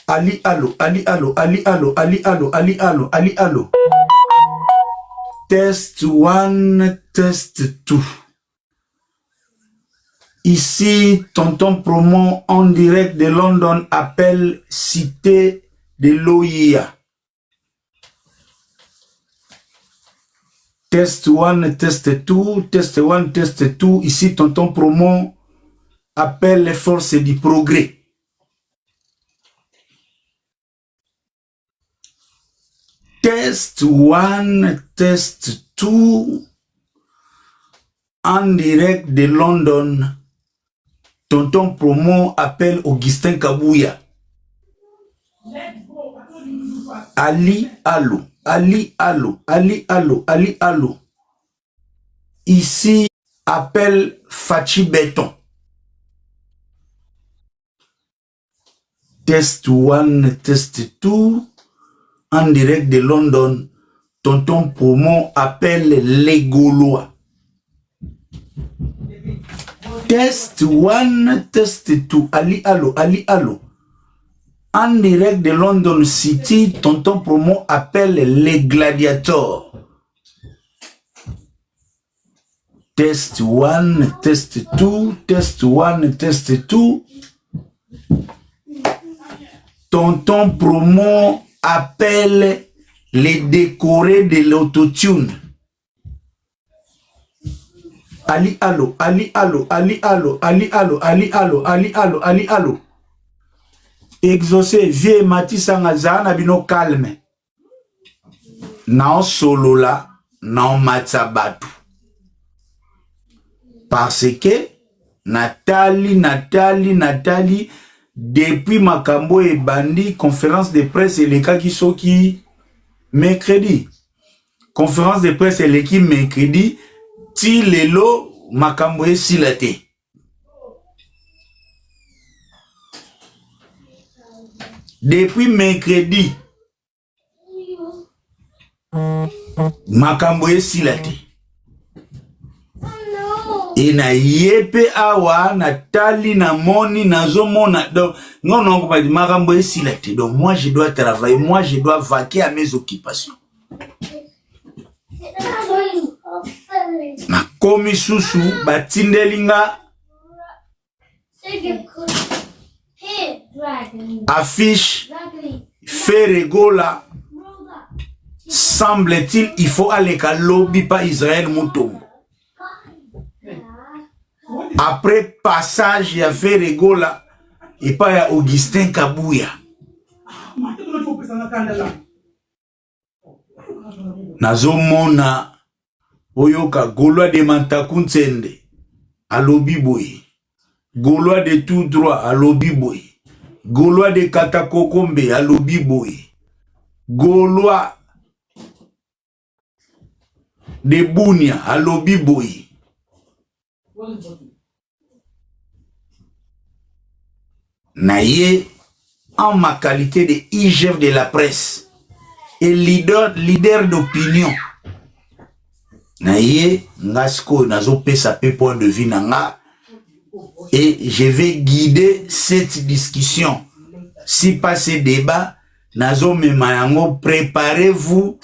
Ali, allo, Ali, allo, Ali, allo, Ali, allo, Ali, allo, Ali, allo. Test 1, test 2. Ici, Tonton Promo en direct de London appelle Cité de l'OIA. Test 1, test 2, test 1, test 2. Ici, Tonton Promo appelle les forces du progrès. Test 1, test 2. En direct de London, Tonton Promo appelle Augustin Kabouya. Ali, allo, Ali, allo, Ali, allo, Ali, allo. Ici, appelle Fachi Béton. Test 1, test 2. En direct de London, Tonton Promo appelle les Gaulois. Test 1, test 2. Ali, allo, Ali, allo. En direct de London City, Tonton Promo appelle les gladiateurs. Test 1, test 2, test 1, test 2. Tonton Promo appelle les décorés de l'autotune. Ali, allo, Ali, allo, Ali, allo, Ali, allo, Ali, allo, Ali, allo, Ali, allo. Exaucé, vie Matissa Ngazana bino calme. Nao solo la, nao matsabatu. Parce que Nathalie, depuis Makambo et Bandi, conférence de presse et les cas qui sont qui mercredi. Conférence de presse et l'équipe mercredi, ti lelo Makambo et Silate. Depuis mercredi, Makambo et Silate. Et na yepe awa na tali na moni na zomona donc non non pas Makambo et Silate. Donc moi je dois travailler, moi je dois vaquer à mes occupations. Na komi susu batindelinga affiche Ferregola. Semble-t-il, il faut aller à lobby par Israël Moutongo. Après passage, il y a Ferregola et pas il y a Augustin Kabouya. Nazomona Oyoka Gaulois de Mantakuntsende à lobby boy. Gaulois de tout droit à lobby boy. Gaulois de Katakokombe à lobby boy. Gaulois de Bounia à lobby boy. Naye, en ma qualité de IGF de la presse et leader d'opinion, Naye, Ngasko, Nazo Pesape point de vue nanga, et je vais guider cette discussion. Si passé débat, Nazo Memayango, préparez-vous.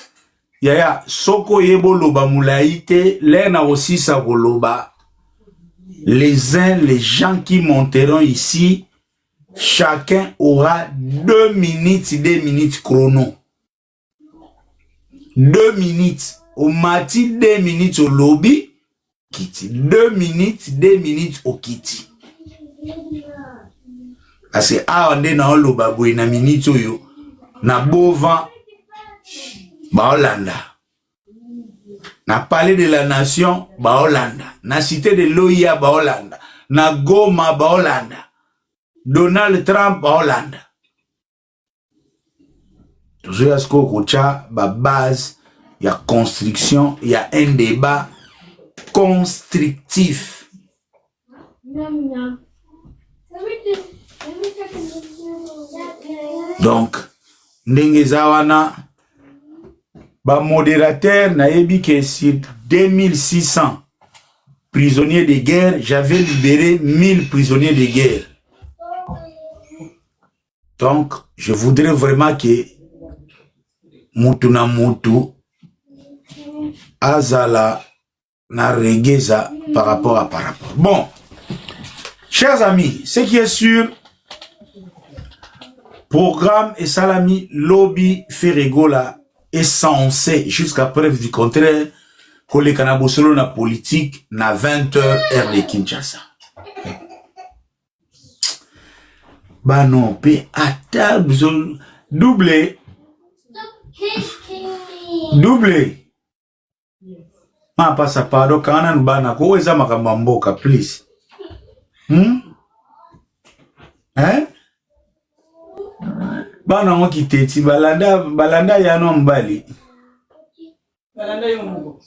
Yaya, Soko Yebo Loba Moulaïte, Lena aussi Sagoloba. Les gens qui monteront ici, chacun aura 2 minutes chrono. 2 minutes. Au mati, 2 minutes au lobby. Kiti. 2 minutes au kiti. Parce que on est dans le baboué na minute yo. Na bovan. Ba Hollanda. Na palais de la nation, ba Hollanda. Na cité de l'OIA, ba Hollanda. Na Goma, ba Hollanda. Donald Trump, ba Hollanda. Toujours à ce qu'on a ba base, il y a construction, il y a un débat constructif. Donc, Ndengezawana, ba modérateur na yebi que sur 2600 prisonniers de guerre, j'avais libéré 1000 prisonniers de guerre. Donc, je voudrais vraiment que mutu na mutu azala na regeza par rapport à par rapport. Bon, chers amis, ce qui est sûr, programme et salami lobby Ferregola est censé jusqu'à preuve du contraire que les Kanabosolo na politique na 20h heure de Kinshasa. Bah non, pe ata besoin doublé. Doublé. Ma passa pardon kana nbana ko weza makamba mboka please. Hein? Bana ngo kiteti balanda ya no mbali. Balanda yo mungo.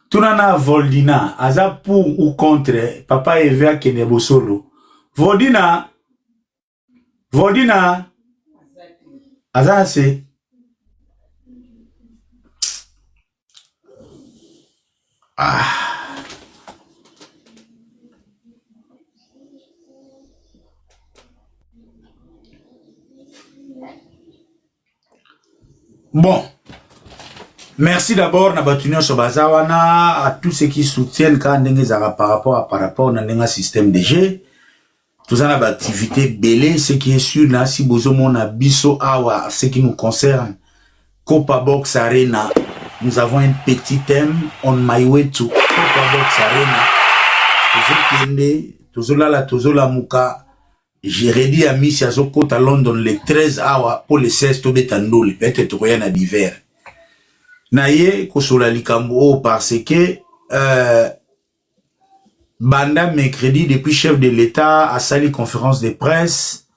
Tunana Voldina, aza pour ou contre papa Eva Kenebo solo. Voldina, aza c'est Bon. Merci d'abord Nabatunio Sobazawana à tous ceux qui soutiennent quand par rapport à un système de jeu. Tout ça n'a activité belé, ce qui est sûr là si bozomo na biso awa ce qui nous concerne Copa Box Arena. Nous avons un petit thème on my way to Copa Box Arena. Tozola muka. J'ai redit à Miss Yazoko à London le 13 awa pour le 16 tobetando le peut-être rien à d'hiver. Naye kosola likambo parce que banda mercredi depuis chef de l'État a sali conférence de presse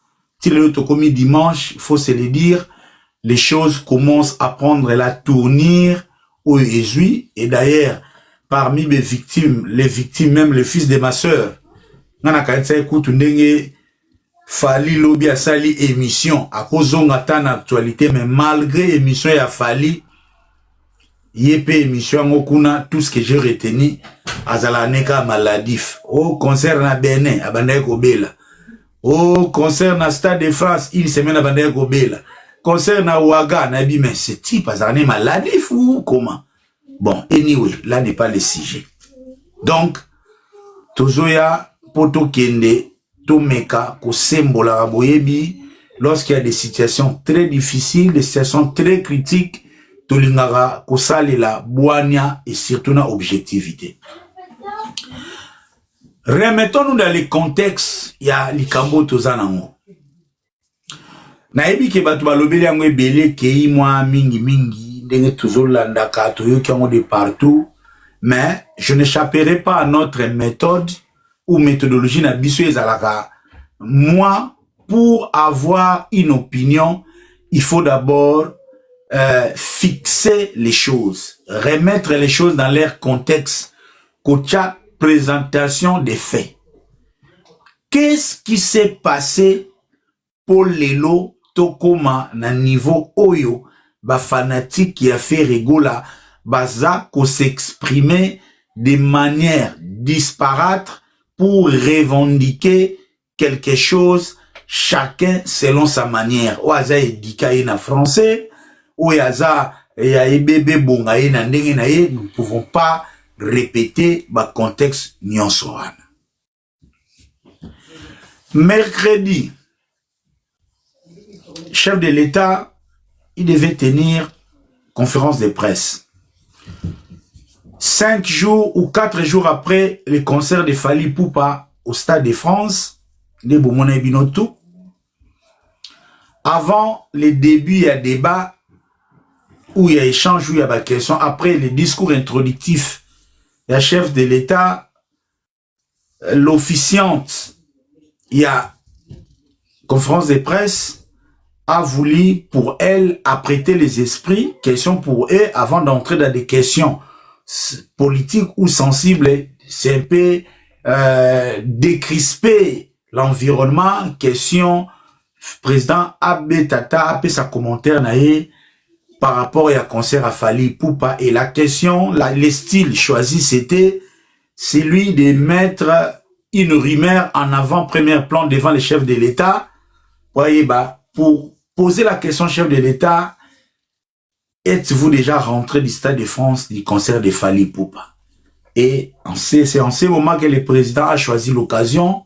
til commis dimanche, il faut se le dire, les choses commencent à prendre la tournure au Jésus et d'ailleurs parmi les victimes même le fils de ma sœur ngana kaitsa ekutu ndenge Fali Lobi a sali émission à cause on attend actualité mais malgré émission ya Fali Yep émission ngokuna tout ce que j'ai retenu azala neka maladif au concert na Benin abandai kobela au concert na Stade de France une semaine abandai kobela concert na Ouaga na bi mais ce type azala maladif ou comment bon anyway là n'est pas le sujet donc tozoya poto kende to meka ko sembola boyebi lorsqu'il y a des situations très difficiles des situations très critiques tolingara kosali la boania et surtout na objectivité. Remettons-nous dans le contexte ya likambo tozanango. Naebi ke batu balobeli yango ebele kei mwa mingi ndenge tozolanda ka toyoki yango de partout mais je n'échapperai pas à notre méthode ou méthodologie na biso ezalaka. Moi pour avoir une opinion il faut d'abord fixer les choses, remettre les choses dans leur contexte, kocha présentation des faits. Qu'est-ce qui s'est passé pour Lelo Tokoma na niveau Oyo, ba fanatique qui a fait Regola, baza ko s'exprimer de manière disparate pour revendiquer quelque chose, chacun selon sa manière. Oaza edikaye na français, Oyaza ya ebebe bonga ye na ndenge na ye, nous ne pouvons pas répéter ba contexte nyonso wana. Mercredi, chef de l'État, il devait tenir conférence de presse. 5 jours ou 4 jours après le concert de Fali Poupa au Stade de France, de Boumona Binotu, avant le début, il y a débat, où il y a échange, où il y a des questions. Après le discours introductif, le chef de l'État, l'officiante, il y a conférence de presse, a voulu pour elle apprêter les esprits, questions pour eux, avant d'entrer dans des questions politiques ou sensibles. C'est un peu décrisper l'environnement, question, président Abbé Tata, a fait sa commentaire, par rapport à concert à Fally Ipupa. Et la question, le style choisi, c'était celui de mettre une rumeur en avant, premier plan devant les chefs de l'État. Voyez, bah, pour poser la question, chef de l'État, êtes-vous déjà rentré du Stade de France du concert de Fally Ipupa? Et c'est en ce moment que le président a choisi l'occasion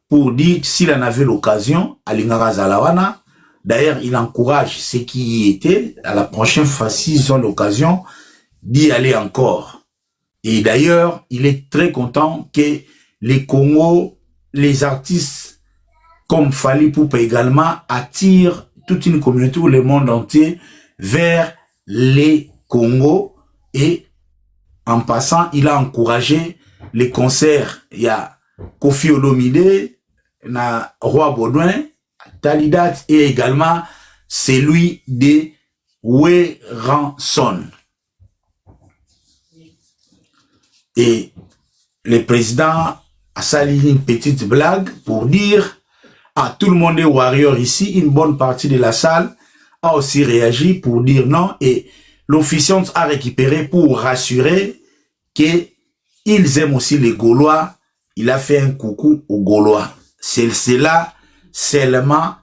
pour dire s'il en avait l'occasion, à Lingara Zalawana. D'ailleurs, il encourage ceux qui y étaient, à la prochaine fois, s'ils ont l'occasion, d'y aller encore. Et d'ailleurs, il est très content que les Congo, les artistes comme Fally Ipupa également, attirent toute une communauté ou le monde entier vers les Congo. Et en passant, il a encouragé les concerts. Il y a Kofi Olomide, na Roi Baudouin, Talidat et également celui de Weranson. Et le président a sali une petite blague pour dire à tout le monde est warrior ici. Une bonne partie de la salle a aussi réagi pour dire non. Et l'officiante a récupéré pour rassurer qu'ils aiment aussi les Gaulois. Il a fait un coucou aux Gaulois. C'est cela seulement.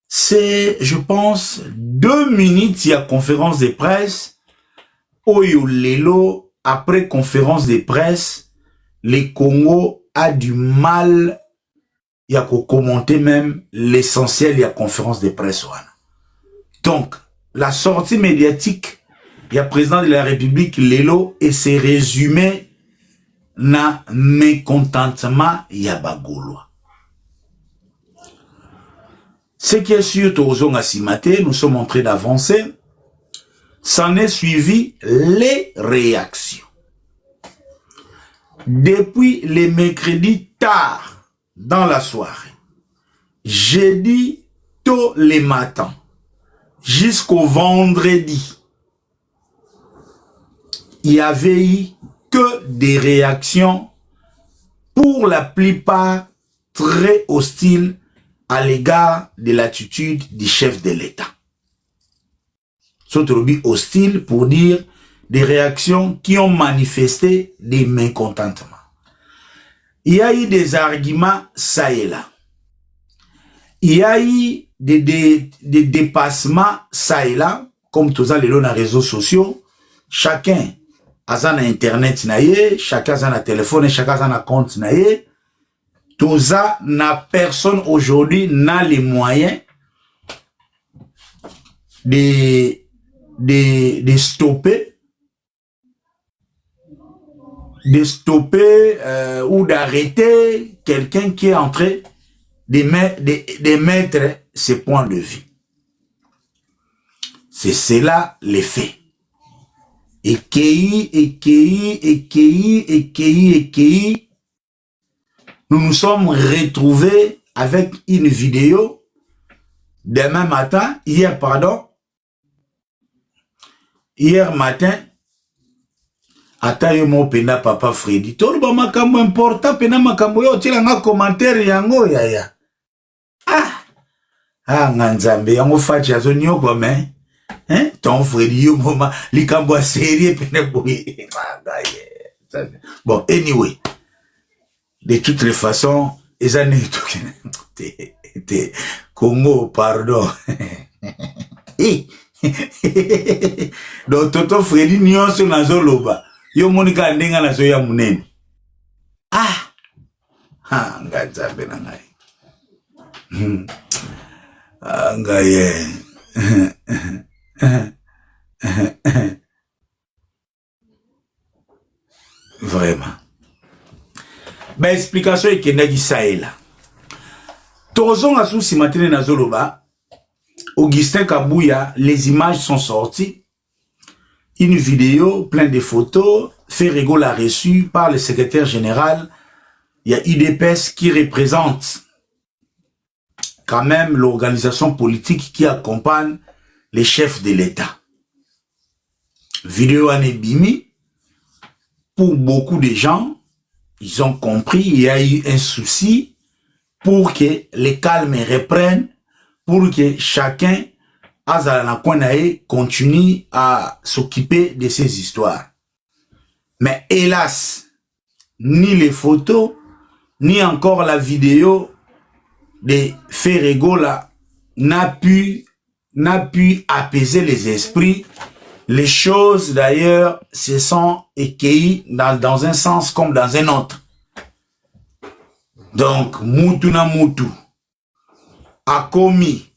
C'est, je pense, 2 minutes, il y a conférence de presse. Oyo Lelo, après conférence de presse, les Congo a du mal, il y a qu'à commenter même l'essentiel, il y a conférence de presse. Donc, la sortie médiatique, il y a président de la République, Lelo, et c'est résumé na mécontentement, il y a Bagolois. Ce qui est sûr, nous sommes en train d'avancer. S'en est suivi les réactions. Depuis les mercredis tard dans la soirée, jeudi tôt les matins, jusqu'au vendredi, il y avait eu que des réactions, pour la plupart très hostiles à l'égard de l'attitude du chef de l'État. Surtout hostile pour dire des réactions qui ont manifesté des mécontentements. Il y a eu des arguments ça et là. Il y a eu des dépassements ça et là, comme tous les dans les réseaux sociaux. Chacun a un internet, chacun a un téléphone, chacun a un compte. Tout ça, personne aujourd'hui n'a les moyens de stopper ou d'arrêter quelqu'un qui est en train de mettre ses points de vue. C'est cela l'effet. Nous nous sommes retrouvés avec une vidéo demain matin, hier matin, atayo mo pena papa Freddy. Tolo ba makambo important pena makambo yo tila nga commentaire yango yaya. Nganzambe yango fachi azo nyoko me. Ton Freddy yo moma likambo série pena boye. Bon, anyway. De toutes les façons, les années Congo, pardon. Donc, Toto Freddy nyonso nazo loba. Yo monika ndenga nazo ya munene. Ngazabe na ngai. Ngaye. Vraiment. Mais explication est qu'il y a ça et là. Tozon a sous matine na Zoloba, Augustin Kabouya, les images sont sorties. Une vidéo, plein de photos, Ferrego l'a reçu par le secrétaire général. Il y a UDPS qui représente quand même l'organisation politique qui accompagne les chefs de l'État. Vidéo Anebimi, pour beaucoup de gens, ils ont compris, il y a eu un souci pour que les calmes reprennent, pour que chacun azala na coin nae continue à s'occuper de ces histoires. Mais hélas, ni les photos, ni encore la vidéo de Ferregola n'a pu apaiser les esprits. Les choses d'ailleurs se sont écueillies dans un sens comme dans un autre. Donc, mutu na mutu a commis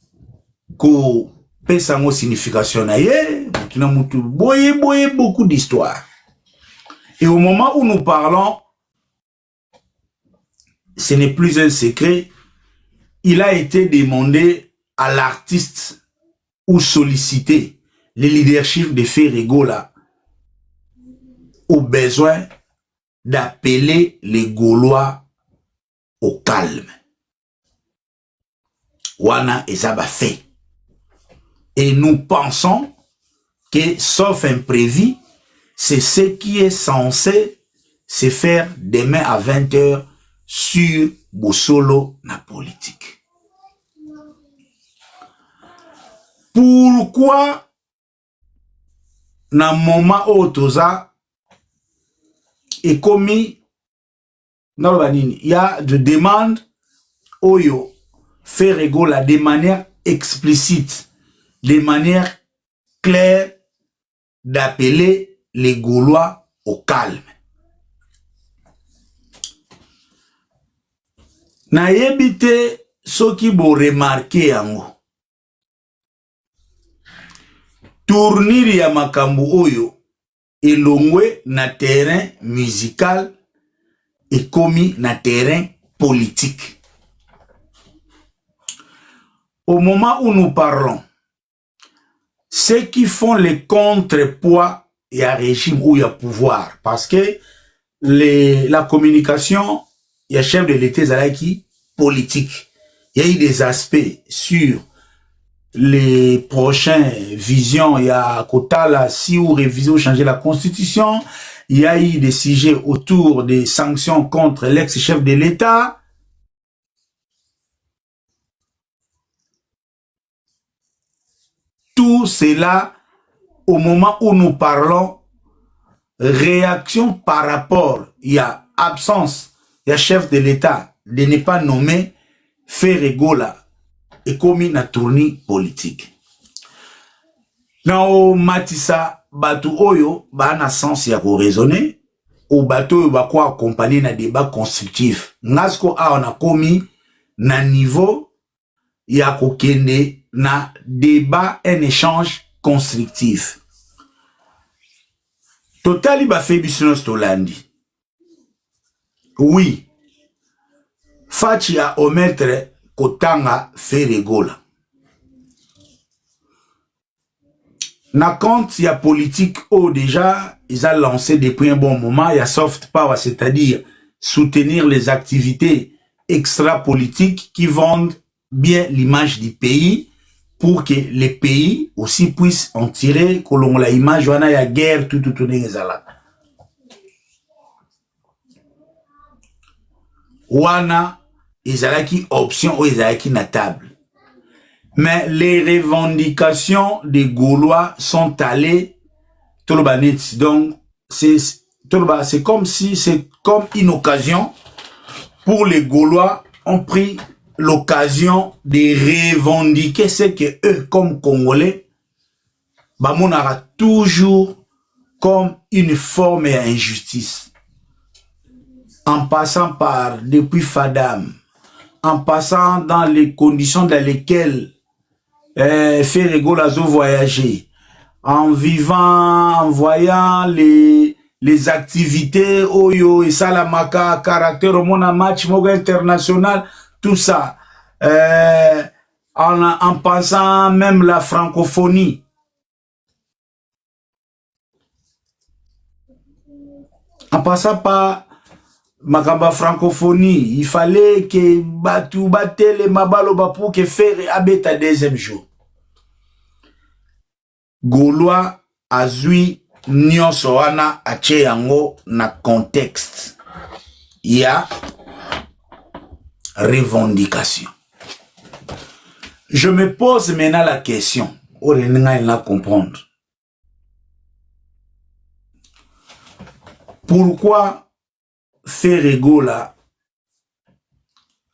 ko pesango signification na ye, mutu na mutu boye beaucoup d'histoires. Et au moment où nous parlons, ce n'est plus un secret, il a été demandé à l'artiste ou sollicité le leadership de Ferregola au besoin d'appeler les Gaulois au calme. Wana ezaba fait. Et nous pensons que, sauf imprévu, c'est ce qui est censé se faire demain à 20h sur Bosolo na politique. Pourquoi na moment otoza et commis il y a de demandes oyo Ferregola de manière explicite, de manière claire d'appeler les Gaulois au calme. Na yebite soki bo remarqué yango. Tournir ya makambu oyo elongwe na terrain musical et commis na terrain politique. Au moment où nous parlons, ceux qui font les contrepoids, il y a régime ou il y a pouvoir. Parce que la communication, il y a chef de l'État qui politique. Il y a eu des aspects sur les prochaines visions. Il y a Kotala, si ou réviser changer la constitution. Il y a eu des sujets autour des sanctions contre l'ex-chef de l'État. Tout cela, au moment où nous parlons, réaction par rapport, il y a absence, il y a chef de l'État de ne pas nommer Ferregola et commis na tourni politique. Dans Matissa, batu oyo, ba na sens ya ko raisonner, ou batu oyo ba kwa accompagner na débat constructif. Ngasko a on a commis na niveau ya ko kende na débat, un échange constructif. Totali ba fait business tolandi. Oui. Fachi a omettre kotanga Ferregola. Na compte, il y a politique où déjà, ils ont lancé depuis un bon moment, il y a soft power, c'est-à-dire soutenir les activités extra-politiques qui vendent bien l'image du pays pour que les pays aussi puissent en tirer, que l'on la image, on a la guerre, tout wana ezalaki option ou ezalaki na table. Mais les revendications des Gaulois sont allées donc c'est comme si c'est comme une occasion pour les Gaulois ont pris l'occasion de revendiquer ce que eux comme Congolais bamonara toujours comme une forme d'injustice. En passant par, depuis Fadam, en passant dans les conditions dans lesquelles Ferregola a voyagé, en vivant, en voyant les activités, Oyo et Salamaka, caractère au monde match moga international, tout ça, en passant même la francophonie. En passant par Makamba francophonie, il fallait que Batu batte les mabaloba pour que faire abeta deuxième jour. Gaulois azui nyonso wana ache yango na contexte. Il y a revendication. Je me pose maintenant la question. on va comprendre. Pourquoi Ferrego là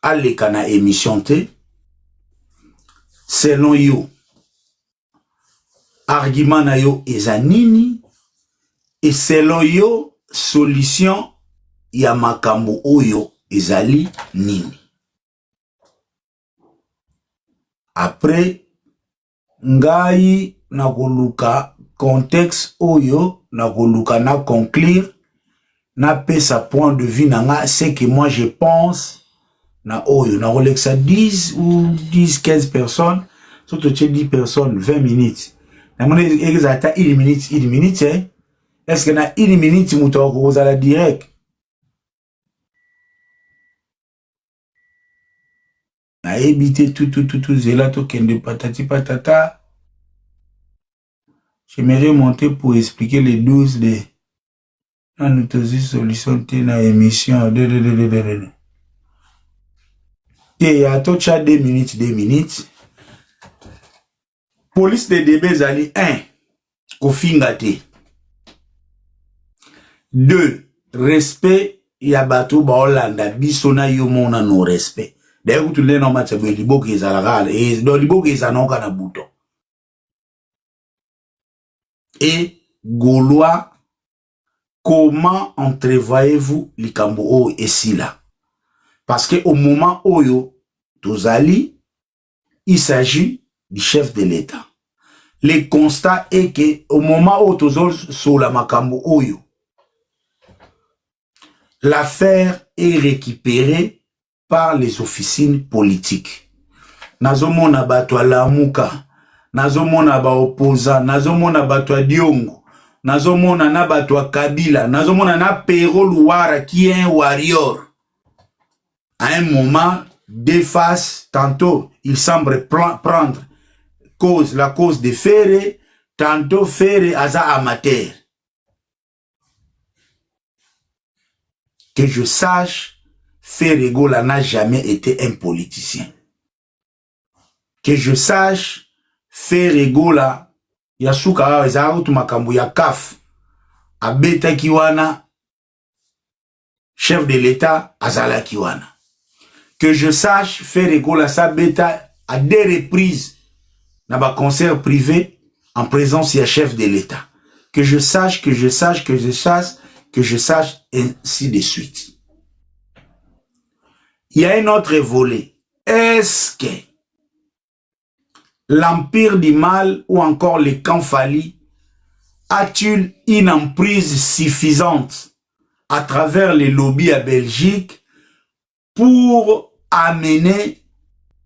a les cana émission T selon yo argument na yo ezanini et selon yo solution ya makambo oyo ezali nini. Après ngai na koluka contexte oyo na koluka na conclure na pesa point de vue nanga c'est que moi je pense na oyo na Rolexa 10 ou 10-15 personnes surtout 10 personnes 20 minutes na mon exacta 1 minute hein? Est-ce que na 1 minute muto ko la direct na éviter tout zela to kende patati patata. J'aimerais monter pour expliquer les 12 de une solution dans l'émission. Il y a tout 2 minutes. Police de débats ali 1. Kofingate. 2. Respect ya bato ba Hollanda bisona yo mona no respect. D'ailleurs tu l'es non match be liboke ezalaka et do liboke ezanoka na bouton. Et Gaulois, comment entrevoyez-vous likambo o ici là? Parce que au moment où Tozali, il s'agit du chef de l'État. Le constat est que au moment où Tozol sur la makambo oyo, l'affaire est récupérée par les officines politiques. Nazomona batwa Lamuka, nazomona ba opposant, nazomona batwa Diongo, nazomona na batwa Kabila, nazomona na Pero Luara qui est un warrior. À un moment, deux faces, tantôt il semble prendre la cause de Ferré, tantôt Ferré aza amateur. Que je sache, Ferrego n'a jamais été un politicien. Que je sache, Ferrego Yasuka ezautu makambu ya CAF, abeta kiwana, chef de l'État azala kiwana. Que je sache, Ferrego sa beta à 2 reprises dans un concert privé en présence du chef de l'État. Que je sache, ainsi de suite. Il y a un autre volet. Est-ce que l'empire du mal ou encore le camp Fali a-t-il une emprise suffisante à travers les lobbies à Belgique pour amener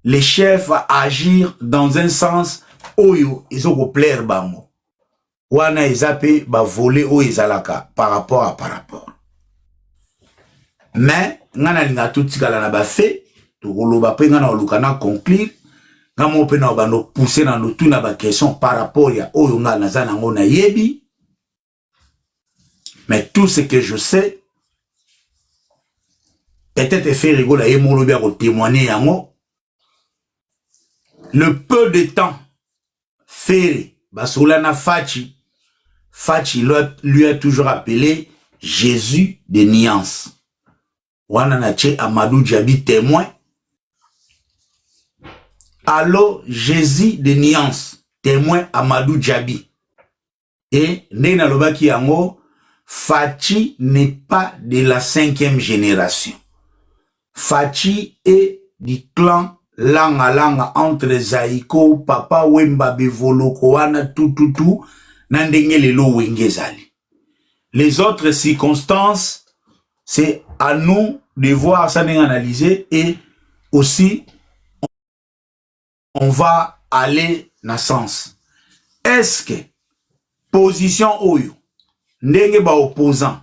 les chefs à agir dans un sens oyo ezoko plaire bango wana ezape ba voler o ezalaka par rapport mais ngana linga tutikala na ba fait to koloba pe ngana oluka na conclure ngamo pe na bando pousser na no tuna ba question par rapport ya oyo ngana za nango na yebi. Mais tout ce que je sais peut-être faire rigola et mon lobby à témoigner yango. Le peu de temps Ferré Basolana Fachi lui a toujours appelé Jésus de Niance. Wananache Amadou Djabi témoin. Allô Jésus de Niance, témoin Amadou Djabi. Et Nena Lobaki Yango, Fachi n'est pas de la 5e génération. Fachi est du clan langa entre Zaiko, Papa Wemba Bevolo Koana tout nandenge lelo wengezali. Les autres circonstances, c'est à nous de voir ça analyser et aussi on va aller dans le sens. Est-ce que position oyo ndenge ba opposant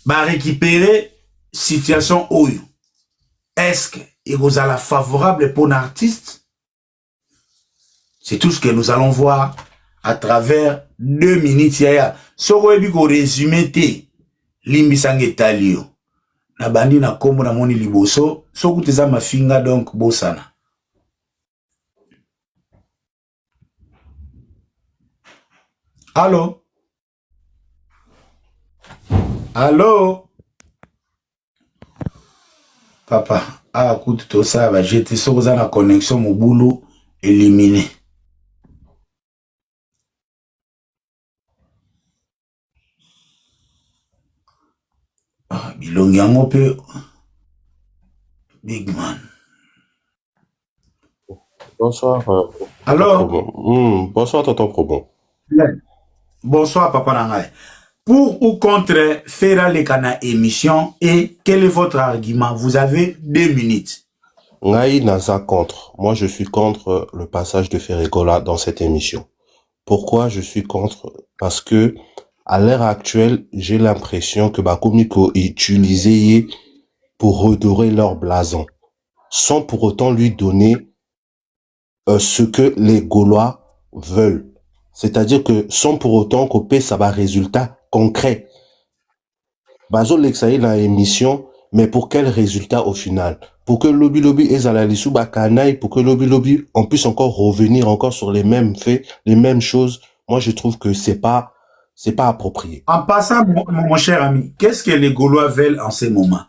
ba récupérer situation oyo? Est-ce que il vous a la favorable pour un artiste? C'est tout ce que nous allons voir à travers 2 minutes. Soko ebi ko résumé te limbisange talio na bandi na kombo na moni liboso soko teza mafinga donc bosana. Allô? Allô? Papa, écoute, tout ça va jeter sur la connexion au boulot éliminé. Bilongi yango pe big man. Bonsoir. Alors, Bonsoir, tonton Probon. Bonsoir, papa Nangaï. Pour ou contre faire les cana émission et quel est votre argument? Vous avez 2 minutes. Ngaï Naza contre. Moi, je suis contre le passage de Ferregola dans cette émission. Pourquoi je suis contre? Parce que à l'heure actuelle, j'ai l'impression que Bakomiko est utilisé pour redorer leur blason, sans pour autant lui donner ce que les Gaulois veulent. C'est-à-dire que sans pour autant couper ça va résultat concret. Bazo l'exaïe dans l'émission, mais pour quel résultat au final? Pour que Lobby et Zalalisou Bakanaï, pour que Lobby on puisse encore revenir encore sur les mêmes faits, les mêmes choses. Moi, je trouve que c'est pas approprié. En passant, mon cher ami, qu'est-ce que les Gaulois veulent en ce moment?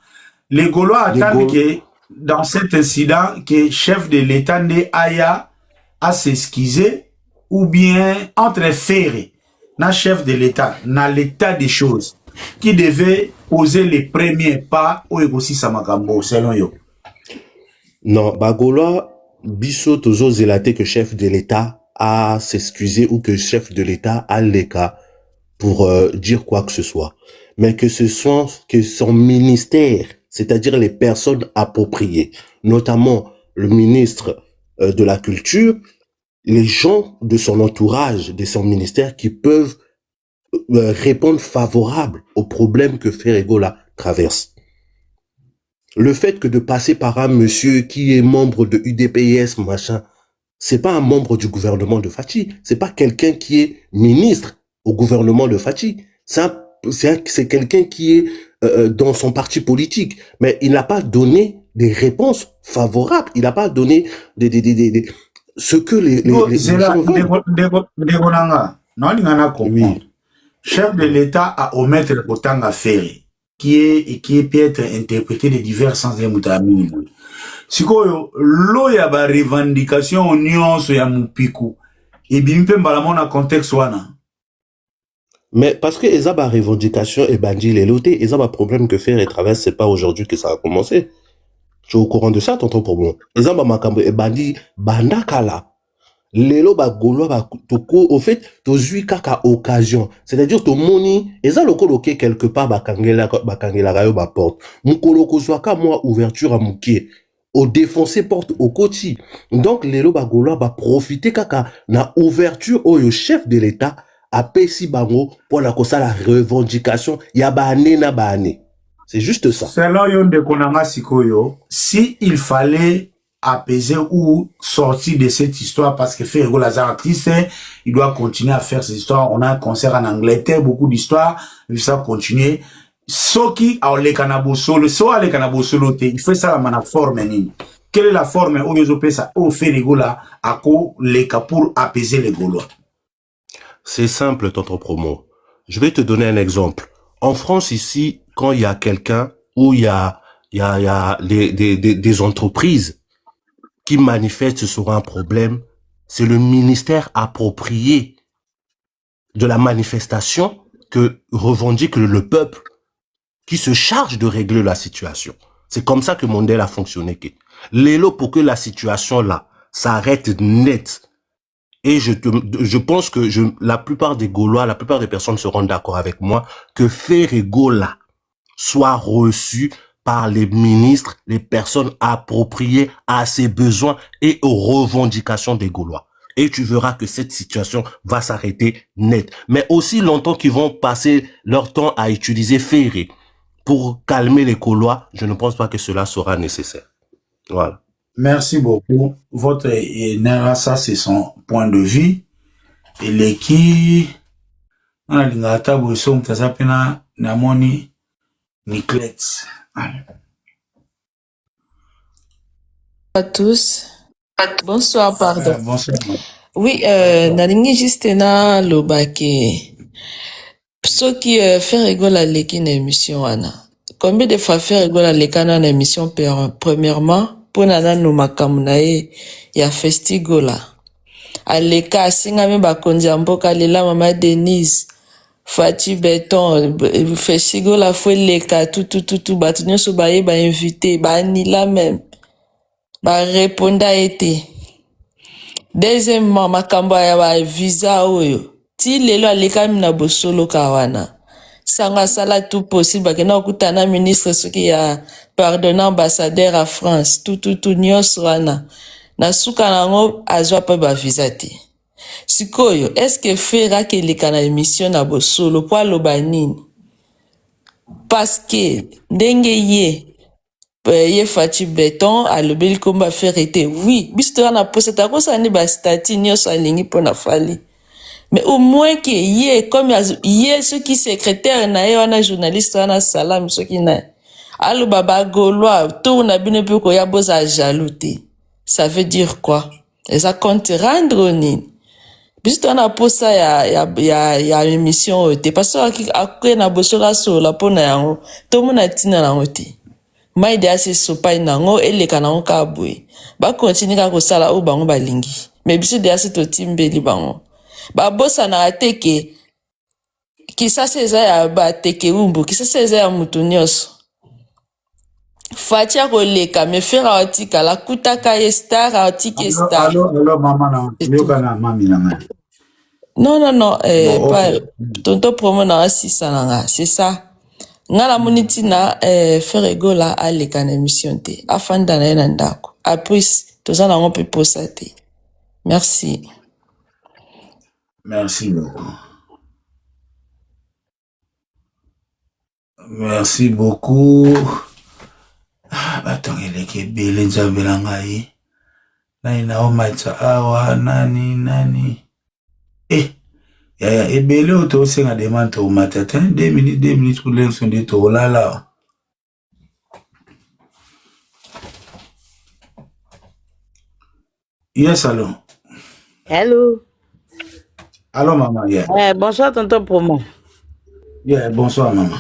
Les Gaulois attendent que dans cet incident, que chef de l'État n'ait aya à s'excuser ou bien entre Ferré, na chef de l'État, dans l'état des choses, qui devait poser les premiers pas au Egosi Samagambo, selon yo. Non, Gaulois, biso tozo zélaté que chef de l'État a s'excuser ou que chef de l'État a les cas pour dire quoi que ce soit. Mais que ce soit que son ministère, c'est-à-dire les personnes appropriées, notamment le ministre de la Culture, les gens de son entourage, de son ministère qui peuvent répondre favorable aux problèmes que Ferregola traverse. Le fait que de passer par un monsieur qui est membre de UDPS, machin, c'est pas un membre du gouvernement de Fachi, c'est pas quelqu'un qui est ministre au gouvernement de Fachi, c'est quelqu'un qui est dans son parti politique, mais il n'a pas donné des réponses favorables, il n'a pas donné ce que les gens veulent. Oui. Chef de l'État a omettre Kotanga Ferry, qui peut être interprété de divers sens de Moutamini. Sikoyo, lo ya ba revendication nyonso ya mupiku. Et bimpe mbalamona contexte wana. Mais parce que ils ont ba revendication et bandi les lotés, ils ont ba problème que faire et traverse, c'est pas aujourd'hui que ça a commencé. Tu es au courant de ça, tonton Probon? Ils ont ba makambo et bandi bandakala. Lelo ba Gaulois ba toko au fait to zui kaka occasion, c'est-à-dire to moni eza lokoloke quelque part ba kangela rayo ba porte mukolo kozwaka moi ouverture à mukie au défoncer porte au koti. Donc lelo ba Gaulois ba profiter kaka na ouverture oyo chef de l'État a pesi bango pour la kosala revendication ya ba ane na ba ane. C'est juste ça. Selon Yonde Konanga Sikoyo, si il fallait apaiser ou sortir de cette histoire parce que Ferrego Lazare artiste, il doit continuer à faire ses histoires. On a un concert en Angleterre, beaucoup d'histoires, il faut continuer. Soki a le canabo solo, so a le canabo solo te, il fait ça la mana forme nini. Quelle est la forme où ils opèrent ça, où Ferrego là, à quoi les cas pour apaiser les Gaulois? C'est simple, tonton Promo. Je vais te donner un exemple. En France ici, quand il y a quelqu'un où il y a des entreprises qui manifestent sur un problème, c'est le ministère approprié de la manifestation que revendique le peuple qui se charge de régler la situation. C'est comme ça que Mondel a fonctionné. Lélo, pour que la situation là s'arrête net. Et je pense que la plupart des Gaulois, la plupart des personnes seront d'accord avec moi que Ferregola soit reçu par les ministres, les personnes appropriées à ses besoins et aux revendications des Gaulois. Et tu verras que cette situation va s'arrêter net. Mais aussi longtemps qu'ils vont passer leur temps à utiliser Ferré pour calmer les Gaulois, je ne pense pas que cela sera nécessaire. Voilà. Merci beaucoup. Votre ça c'est son point de vue. Et les qui on a l'ingata boisson tazapena namoni Niclet. À tous. Bonsoir, pardon. Bonsoir. Oui, nalingi juste na lobake. Ceux qui fait rigoler à l'équipe na émission wana. Combien de fois fait rigoler à l'équipe na émission premièrement pour nana no makamu na ye ya festigo la. Aleka asinga me bakonzi ya mboka lela mama Denise Fati Beton festigo la fue leka tout batu nyonso baye ba invité ba anila même ba répondre été. Deuxièmement, makambo ya ba visa oyo. Ti lelo alekami na bosolo kawana. Sanga sala tout possible bakena okutana ministre soki ya pardonner ambassadeur à France. Tout nyonso wana. Na suka nango azwa pa ba visa te. Sikoyo, est-ce que fera ke leka na émission na bosolo po aloba nini? Parce que ndenge ye Fati Beton alobeli komba faire été oui bisto na poseta ko sa ni ba statut nyonso alingi pona fali mais au moins que ye comme ye ce qui secrétaire na ye wana journaliste wana salam ce qui na aloba ba gaulois to na bino pe ko ya boza jaloux. Ça veut dire quoi? Et ça compte rendre nini bisto na posa ya émission te parce que akwe na bosola so la pona yango to mona tina na ngote maide ase sopai nango eleka nango kabwe ba continue ka kosala o bango balingi mais biso de ase to timbeli bango ba bosa na ateke kisasa eza ya ba teke umbu kisasa eza ya mutu nyonso Fatia koleka me fera otika la kutaka ye star otike star alors maman na yoka na mami na ngai. Non, pas tonto promo na 600 nanga, c'est ça. Ngala muniti na faire gola aleka na émission te. Afanda na yena ndako. Après toza na ngope posa te. Merci. Merci beaucoup. Merci beaucoup. Batongele bele nzambela ngai. Nani na omatsa awa nani. Ya ebele oto senga demande to matata 2 minutes pour l'élection de to lala. Yes, allô. Hello. Allô, maman, yeah. Bonsoir, tonton Promo. Yeah, bonsoir, maman.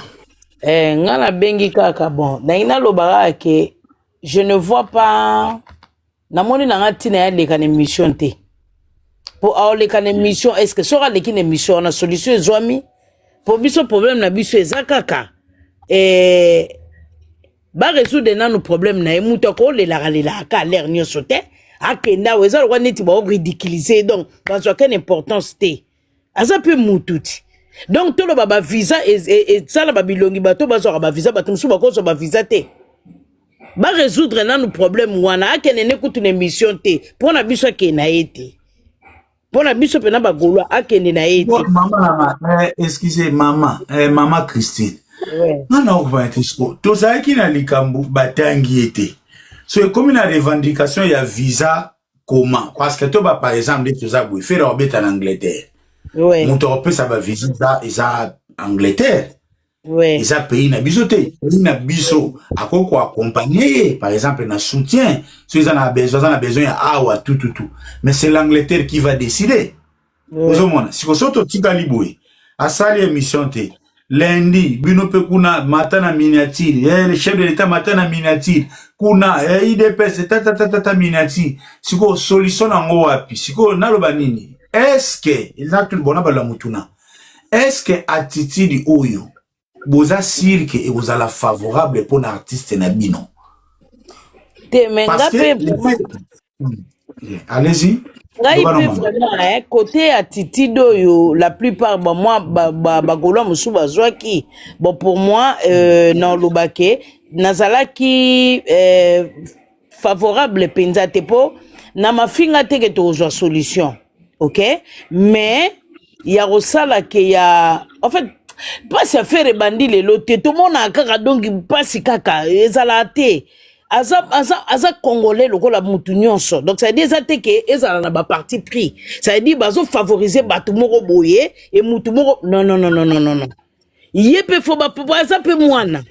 Ngana bengi kaka bon. Naina lobara ke je ne vois pas namoni na ngati na ya leka na émission te. Pour leka na émission est-ce que sera leki na émission na solution ezwami? Pour biso problème na biso ezakaka. Ba résoudre nanu problème na emuta ko lela ka l'air nyonso te. Akenda weza lo neti ba ridiculiser donc dans aucune importance te. Aza pe mututi. Donc tout le baba visa et ça la babilongi bato bazo ba visa bato musu bakozo ba visa te. Ba résoudre nanu problème wana akenene kutu na émission te. Pona biso ke na été. Pona biso pena ba golwa akene na été. Maman, excusez maman, maman Christine. Ouais. Non, va être sco. To ça qui na likambu batangi été. So comme une revendication il y a visa comment parce que toi par exemple tu as beau faire en Angleterre. Ouais. Mon européen ça va visiter ça Angleterre. Ouais. Ils a pays na bisoté, na biso akoko accompagner par exemple na soutien, si ils en a besoin awa tout. Mais c'est l'Angleterre qui va décider. Vous comprenez? Si vous sortez au Tigaliboué, à sali émission te lundi bino pe kuna matana miniature, le chef de l'état matana miniature kuna IDPS tata miniature. Siko solution nango wapi? Siko naloba nini? Est-ce que il a tout bona bala mutuna? Est-ce que attitude oyo boza sir que vous allez favorable pour l'artiste na bino? Parce que allez-y. Vraiment, côté attitude la plupart moi bagolo musu bazwaki bon pour moi non lobake nazalaki favorable penza tepo na mafinga teke tozwa solution. OK, mais il y a osala que ya en fait pas se faire bandi le loté tout monde a kaka donc pas si kaka ezalate aza congolais lokola mutu nyonso donc ça veut dire que ezala na ba parti pris ça veut dire bazo favoriser batu moko boye et mutu moko non yepe fo ba aza pe mwana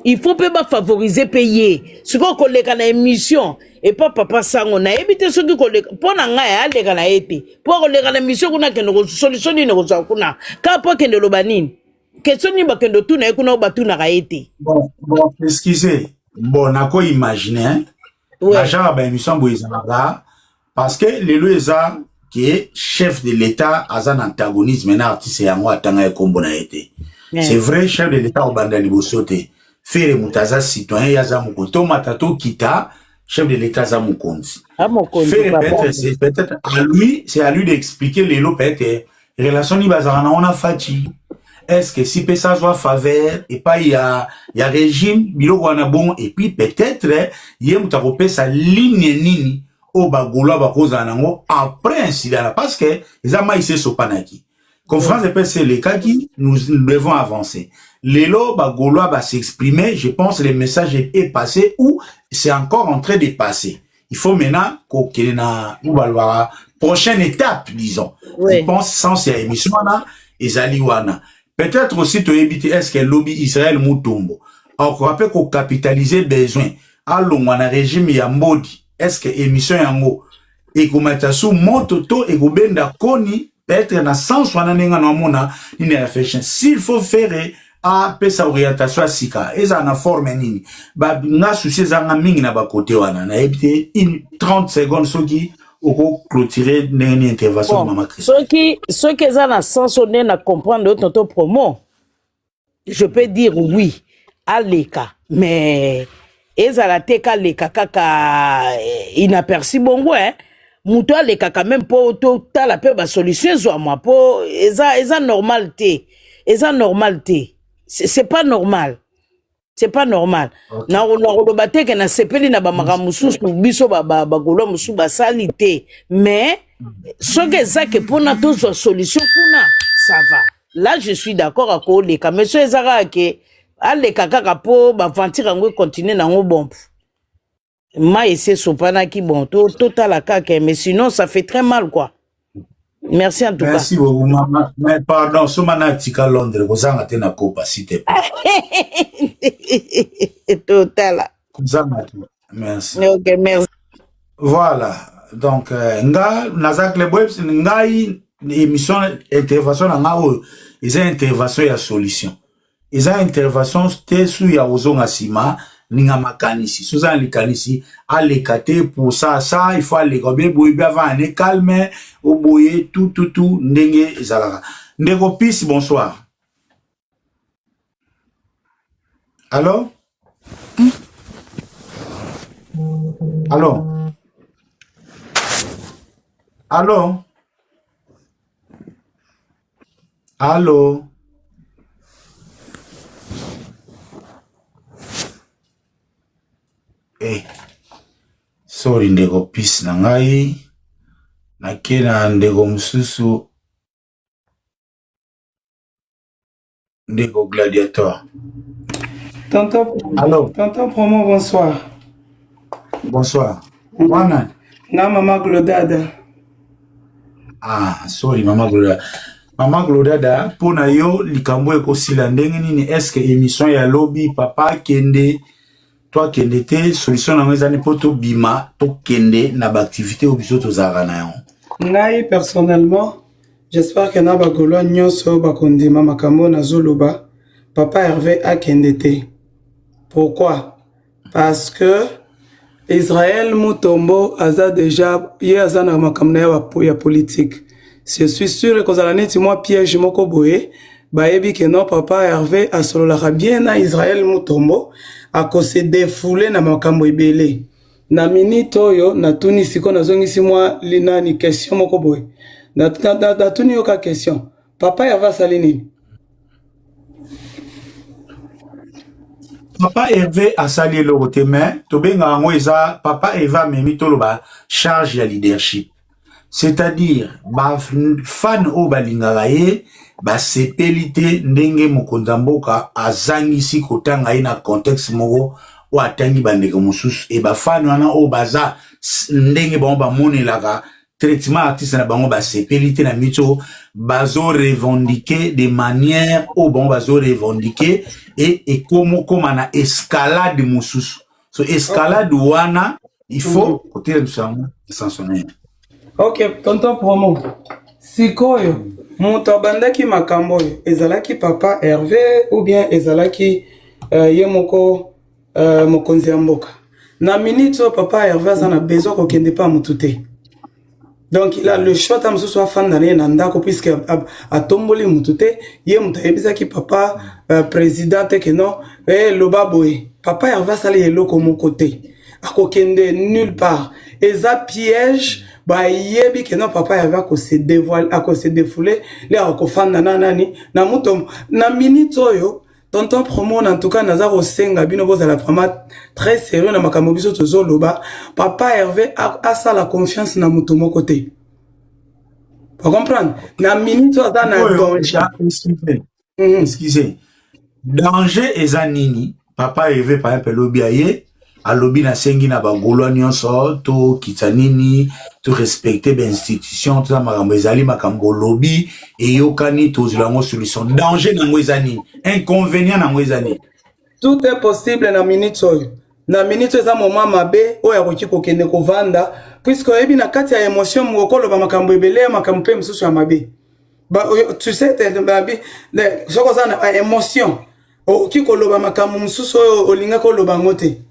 il faut pas favoriser payer ce qu'on collègue na émission et pas papa sango na éviter ce qui collègue pour na nga ya na été pour collègue na émission kuna que nous solution ni nous kuna ka pas que de lobanine question ni ba que de tout na kuna ba tout na été bon excusez bon nako imaginer hein la genre ba émission boizanga parce que les loisa qui est chef de l'état azan antagonisme na artiste yango atanga e kombo na été c'est vrai chef de l'état au banda libosote faire mutaza citoyen yaza mukoto matato kita chef de l'état za mukonzi peut-être à lui c'est à lui d'expliquer les lots peut-être relation ni bazana on a fati est-ce que si ça soit faveur et pas il y a régime bilo wana bon et puis peut-être yem takope sa ligne nini au bagolo bakoza nango après incident parce que ezama ise sopanaki conférence de presse c'est les cas qui nous devons avancer. L'élo bagolo va s'exprimer, je pense le message est passé ou c'est encore en train de passer. Il faut maintenant qu'on ait une prochaine étape, disons. Je pense sans ces émissions là, ezaliwana. Peut-être aussi to éviter est-ce que lobby Israël Mutombo. Encore rappelle qu'on capitaliser besoin. Allons on a régime ya mbodi. Est-ce que émission yango et qu'on mette sous montoto et qu'on benda koni peut-être na sens wana nenga na mona ni réflexion s'il faut faire a pesa orientation sika eza na forme nini ba na souci zanga mingi na ba côté wana na ebité 30 secondes soki oko clôturer une intervention bon, mama Chris ceux qui eza na sens on na comprendre tonto promo je peux dire oui aleka mais ezala teka leka kaka inaperçu bongo hein muto aleka quand même pour tout la peu ba solution zo moi pour eza normalité c'est pas normal c'est pas normal na on baté que na sepeli na ba makamususu biso ba golo musu ba salité mais ce que ça que pour na to solution kuna ça va là je suis d'accord à ko leka mais ce ezara que aleka kaka po ba ventir ngo continuer na ngo bon ma essaie sopana qui bon total la caca mais sinon ça fait très mal quoi merci en tout cas merci beaucoup maman mais pardon somana tika Londres kozanga te na kopa s'il te plaît total merci ok merci voilà donc nga nazak le web ngai émission intervention na ngao ils intervention ya solution ils intervention te sous ya ozonga sima ninga makanisi soza likanisi alekate pour ça il faut aller bien boye bien avant ne calme au boye tout ndenge ezalaka ndeko pis bonsoir allô sorry ndeko pis na ngai nakena ndeko mususu ndeko gladiateur tonton promo bonsoir wana na mama glodada sorry mama glodada pona yo likambo ekosila ndenge nini est-ce que émission ya lobby papa kende toi kende te solution na ngezani poto bima to kende na ba activité obiso to zara na yo ngai personnellement j'espère que na ba golo nyonso ba kondima makambo na zoloba papa Hervé a kende te pourquoi parce que Israël Mutombo aza déjà ye aza na makambo ya politique je suis sûr que za neti moi piège moko boye ba yebi que non papa Hervé a solo la bien na Israël Mutombo a se défouler na makambo ebele na minute oyo na tuni siko na zongisi moi lina ni question moko boy na tuni yoka question papa Hervé sali nini papa Hervé a sali le côté mais to benga ngo eza papa Eva memi to loba charge ya leadership c'est-à-dire ba fan o balinga ye ba sepelite ndenge mokonza mboka azangisi kotanga ina contexte moko o atangi bandeko mususu e ba fan wana o baza ndenge ba monelaka traitement artiste na bango ba sepelité na mito bazo revendiquer de manière au bon bazo revendiquer et comme na escalade mususu so escalade wana il faut côté sanctionner. Ok, tonton promo sikoyo moto abandaki makambo oyo ezalaki papa Hervé ou bien ezalaki ye moko mokonzi ya mboka na minute oyo papa Hervé aza na besoin kokende pa mutu te. Donc il a le choix tam so afanda na ndako puisque atomboli mutu te ye mutu ayebisaki papa président te que non loba boye papa Hervé asali eloko moko te akokende nulle part eza piège ba yebi que non papa Hervé ako se dévoiler ako se défouler le akofanda na nani na muto na minute oyo tonton promo en tout cas naza kosenga bino bozala vraiment très sérieux na makambo biso tozoloba papa Hervé a ça la confiance na muto moko te. Vous comprenez na minute oza na danger. Excusez. Danger eza nini papa Hervé par exemple lobi aye alobi na sengi na bagolo nyonso to kitanini to respecter ben institution to makambo ezali makambo lobi et yokani to zilango solution danger na ngwezani inconvénient na ngwezani tout est possible na minute oyo na minute eza moment mabe oyo akoki kokende kovanda puisque ebi na kati ya émotion mokolo ba makambo ebele makambo pe msusu ya mabe ba tu sais babi soko za na émotion oki koloba makambo msusu olinga koloba ngote.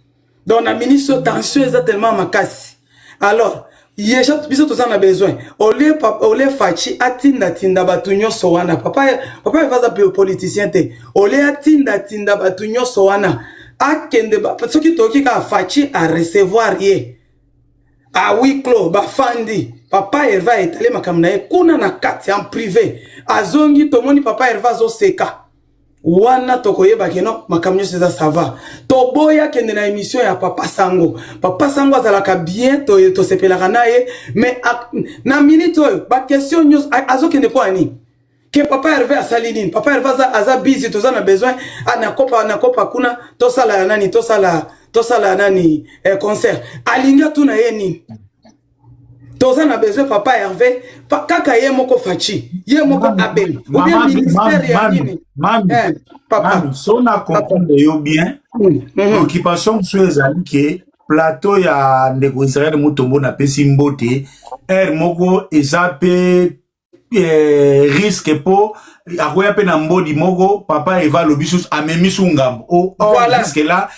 Donc la ministre tension est tellement makasi. Alors, yesha biso toza na besoin. Ole fachi tinda batu nyonso wana. Papa evaza pe politicien te. Ole tinda batu nyonso wana. Akende ba soki toki ka fachi a recevoir ye. A huis clos ba fandi. Papa Hervé etale makamna ye kuna na kati en privé. Azongi tomoni papa Hervé zo seka. Wana tokoyeba keno makamnyo seza sava to boya kende na émission ya papa sango azalaka bien to sepelaka naye mais na minute oyo ba question news azo kende po ani ke papa Hervé asali nini papa Hervé aza busy toza na besoin na kopa kuna to sala nani concert alinga tu na ye nini toza na besoin papa Hervé kaka ye moko fachi ye moko abel ou bien ministère ya nini papa so na comprendre yo bien occupation sur ezali ke plateau ya ndeko Israël mutombo na pesi mbote moko eza pe risque po akoya pe na mbodi moko papa eva lobisus amemisu ngambo voilà risque là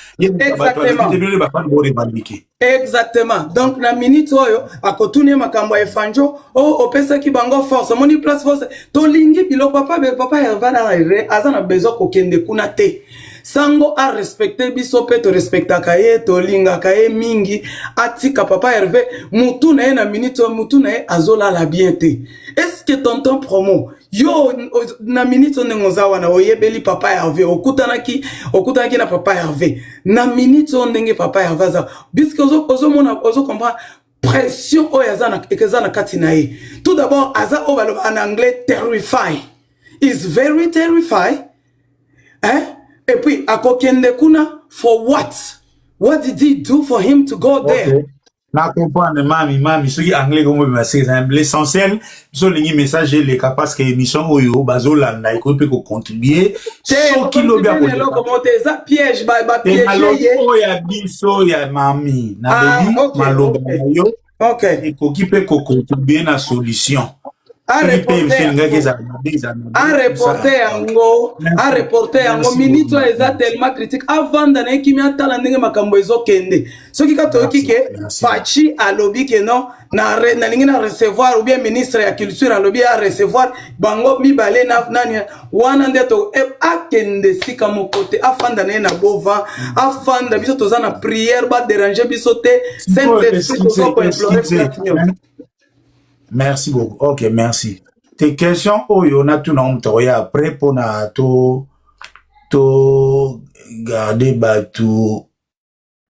exactement donc na minute oyo akotune makambo ya fanjo opesa ki bango force moni place force to lingi bilo papa Hervé na azana besoin kokende kuna te sango a respecter biso pe to respectaka ye to lingaka ye mingi atika papa Hervé mutu na ye na minute mutu na ye azola la bien te. Est-ce que tonton promo yo na minute onengoza wana oyebeli papa Hervé okutanaki na papa Hervé na minute ondenge papa Hervé za puisque ozo mona ozo comprendre pression oyazana ekezana kati na ye. Tout d'abord aza obalo en anglais terrified is very terrified et puis akokende kuna for what did he do for him to go there? Na comprendre mami soki anglais comme l'essentiel so lingi message les parce que émission oyo bazolanda ikope ko contribuer soki lobi akoko monter ça piège ba piège oya biso ya mami na lobi maloba yo ikoki pe ko contribuer na solution a reporter yango minute eza tellement critique avant na ekimi atala ndenge makambo ezokende soki kato kike fachi alobi ke non na lingi na recevoir ou bien ministre ya culture alobi a recevoir bango mibale na nani wana ndeto akende sika mokote afanda na bova afanda biso toza na prière ba déranger biso te Saint-Esprit toza ko implorer. Merci beaucoup. Ok, merci. Tes questions, oyo na tu na umtoya après pour na to garder batu.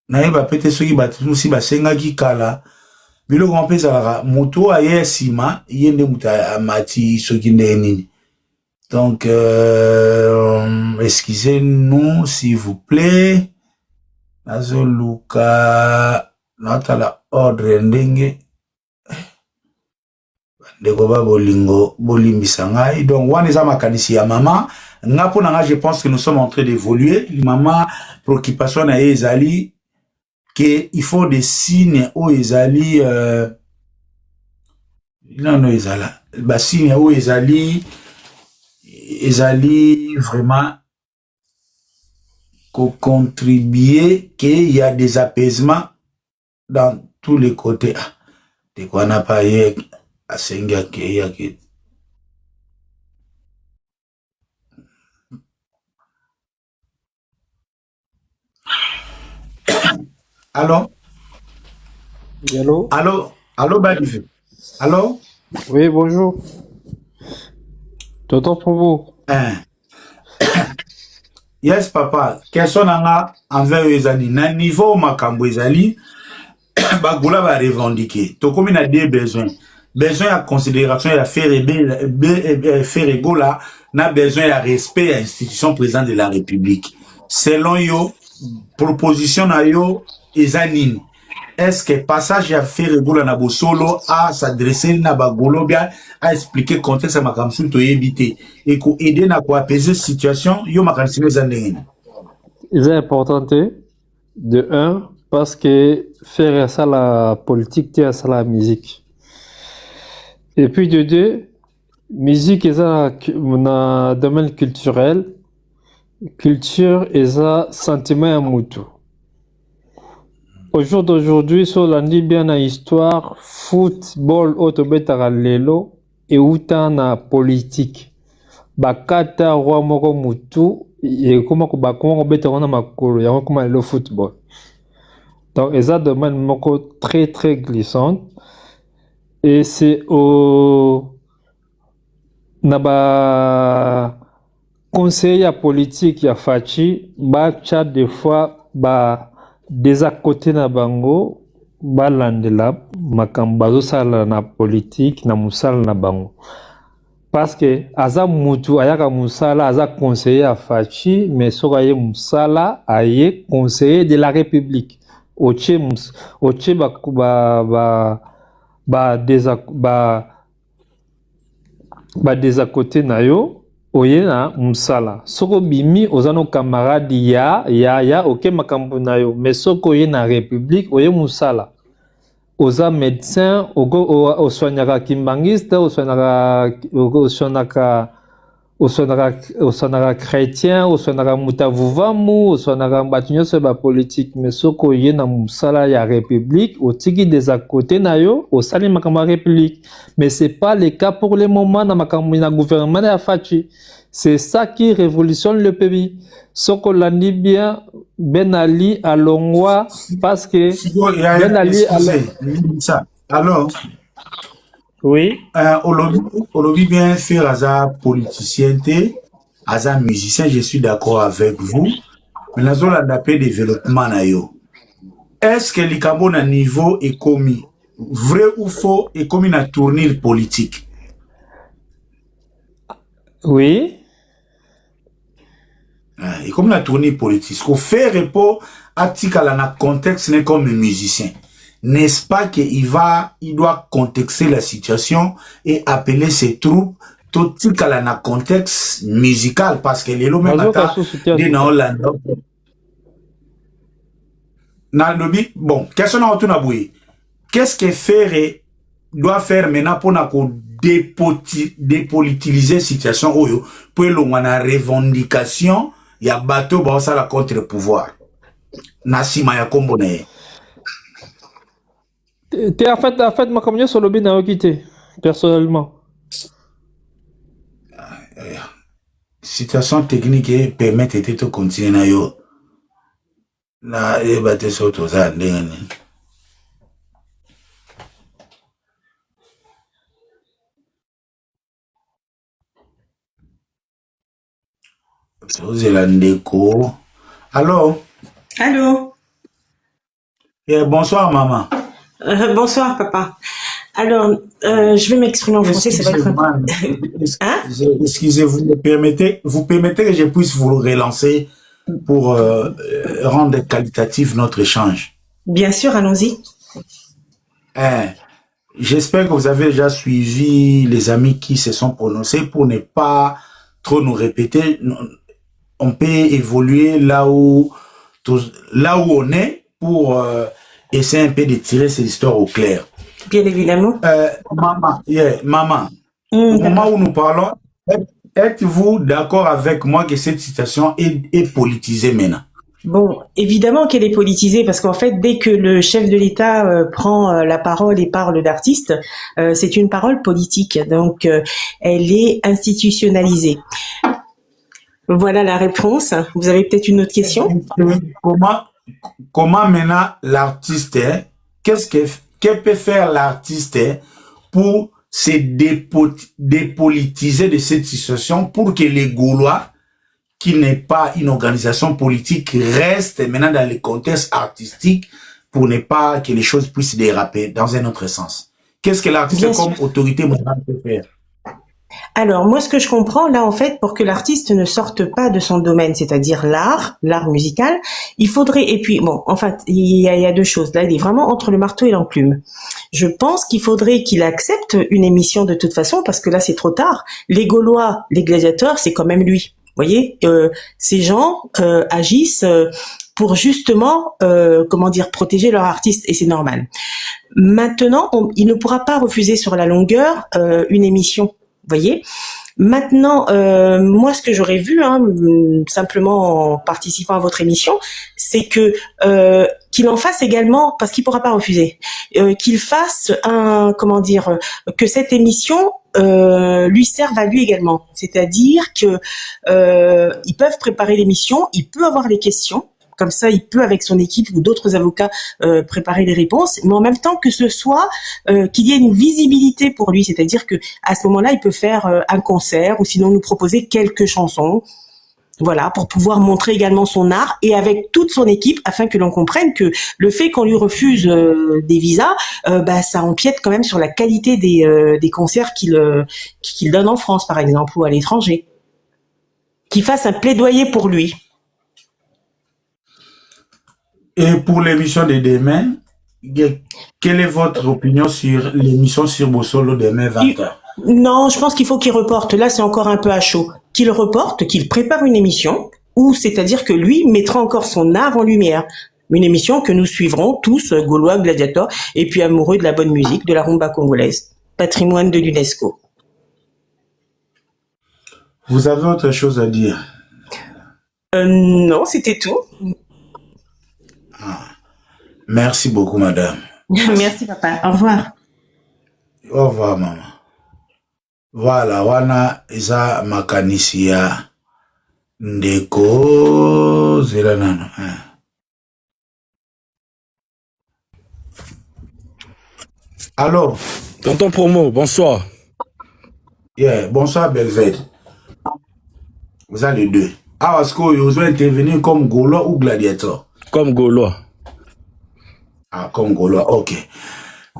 Na yeba pete soki batu si basenga ki kala. Bilo kompeza la moto aye sima yende muta mati soki neni. Donc excusez-nous s'il vous plaît. Nazoluka natala ordre ndenge de koba bolingo bolimbisa ngai. Donc wana eza makanisi ya mama nga pona nga je pense que nous sommes en train d'évoluer. Mama préoccupation na ye ezali que il faut des signes où ezali non ezala ba signe où ezali vraiment contribuer qu'il y a des apaisements dans tous les côtés. De quoi n'a pas eu à Senga qui Allô? Allô? Allô? Allô, Badife? Allô? Oui, bonjour. Tonton Provo. Yes, papa. Question nanga envers ezali. Na niveau makambo ezali, bagola va revendiquer. Tokomi na deux besoins. Besoin à considération et à faire ego là, na besoin à respect à l'institution présidente de la République. Selon yo, proposition na yo ezanine. Est-ce que passage à faire ego là na bo solo à s'adresser na bagolo bien à expliquer contexte à makamsu to éviter et ko aider na ko apaiser situation yo makamsu ezanine. C'est important de un parce que faire ça la politique, c'est ça la musique. Et puis de deux, musique est un domaine culturel, culture est un sentiment à moutou. Au jour d'aujourd'hui, sur la bien na histoire, football, autobetara lelo, et outa na politique. Bakata roi moko moutou, et comment on betara na makolo, ya comment le football. Donc, c'est un domaine moko très très glissant. Et c'est au naba conseil à politique ya fachi ba chat des fois ba des à côté na bango ba landela makambazo sala na politique na musala na bango parce que aza mutu ayaka musala aza conseiller à fachi mais soka ye musala aye conseiller de la République oche des à côté na yo oye na musala soko bimi ozano camarade ya ok makambo na yo mais soko oye na République oye musala oza médecin osoignaka kimbangiste osoignaka chrétien osoignaka mutavuvamu osoignaka bato nyonso ba politique mais soko oye na musala ya République otiki des à côté na yo osali makambo ya République mais c'est pas le cas pour le moment na makambo na gouvernement ya fachi. C'est ça qui révolutionne le pays. Soko landi bien Ben Ali alongwa parce que Ben Ali alors oui olobi bien faire asa politicien asa musicien, je suis d'accord avec vous, mais la zone d'appel développement na yo, est-ce que likambo na niveau est commis vrai ou faux est commis na tournure politique? Oui. Et comme la tournée politique, qu'on fait repos à Tikala na contexte n'est comme un musicien. N'est-ce pas qu'il doit contexter la situation et appeler ses troupes tout Tikala na contexte musical parce que les lots même bon, question à retourner à bouiller. Qu'est-ce que faire doit faire maintenant pour dépolitiser la situation pour la revendication ya bateau ba ça la contre-pouvoir nasima ya kombo na ye en fait ma comme sur le na quitté personnellement situation technique permet de continuer na yo na e bateau soto za ndenge Allô? Allô? Bonsoir, maman. Bonsoir, papa. Alors, je vais m'exprimer en français, ça va être un peu... Hein? Excusez-vous, vous permettez que je puisse vous relancer pour rendre qualitatif notre échange? Bien sûr, allons-y. j'espère que vous avez déjà suivi les amis qui se sont prononcés pour ne pas trop nous répéter. On peut évoluer là où on est pour essayer un peu de tirer ces histoires au clair. Bien évidemment. Maman, au moment où nous parlons, êtes-vous d'accord avec moi que cette situation est politisée maintenant? Bon, évidemment qu'elle est politisée parce qu'en fait, dès que le chef de l'État prend la parole et parle d'artiste, c'est une parole politique. Donc, elle est institutionnalisée. Voilà la réponse. Vous avez peut-être une autre question? Comment maintenant l'artiste, que peut faire l'artiste pour se dépolitiser de cette situation pour que les Gaulois, qui n'est pas une organisation politique, restent maintenant dans le contexte artistique pour ne pas que les choses puissent déraper dans un autre sens? Qu'est-ce que l'artiste comme autorité morale peut faire? Alors, moi, ce que je comprends, là, en fait, pour que l'artiste ne sorte pas de son domaine, c'est-à-dire l'art musical, il faudrait, et puis, bon, en fait, il y a deux choses. Là, il est vraiment entre le marteau et l'enclume. Je pense qu'il faudrait qu'il accepte une émission de toute façon, parce que là, c'est trop tard. Les Gaulois, les gladiateurs, c'est quand même lui. Vous voyez, ces gens agissent pour justement, protéger leur artiste, et c'est normal. Maintenant, il ne pourra pas refuser sur la longueur une émission. Vous voyez. Maintenant, moi, ce que j'aurais vu, simplement en participant à votre émission, c'est que qu'il en fasse également, parce qu'il pourra pas refuser, qu'il fasse que cette émission lui serve à lui également. C'est-à-dire que ils peuvent préparer l'émission, il peut avoir les questions. Comme ça, il peut, avec son équipe ou d'autres avocats, préparer les réponses, mais en même temps que ce soit qu'il y ait une visibilité pour lui, c'est-à-dire que à ce moment-là, il peut faire un concert ou sinon nous proposer quelques chansons, voilà, pour pouvoir montrer également son art et avec toute son équipe, afin que l'on comprenne que le fait qu'on lui refuse des visas, ça empiète quand même sur la qualité des concerts qu'il donne en France, par exemple, ou à l'étranger. Qu'il fasse un plaidoyer pour lui. Et pour l'émission de demain, quelle est votre opinion sur l'émission sur Bossolo demain 20h? Non, je pense qu'il faut qu'il reporte. Là, c'est encore un peu à chaud. Qu'il reporte, qu'il prépare une émission, ou c'est-à-dire que lui mettra encore son art en lumière. Une émission que nous suivrons tous, Gaulois, gladiateurs, et puis amoureux de la bonne musique, de la rumba congolaise, patrimoine de l'UNESCO. Vous avez autre chose à dire? Non, c'était tout. Merci beaucoup, madame. Merci, papa. Au revoir. Au revoir, maman. Voilà, wana isa makanisi ya ndeko zela nano. Alors, Tonton Promo, bonsoir. Yeah, bonsoir Belvède. Vous avez les deux. Ah, est-ce que vous avez intervenu comme Gaulois ou gladiateur? Comme Gaulois. Ah, comme Gaulois, ok.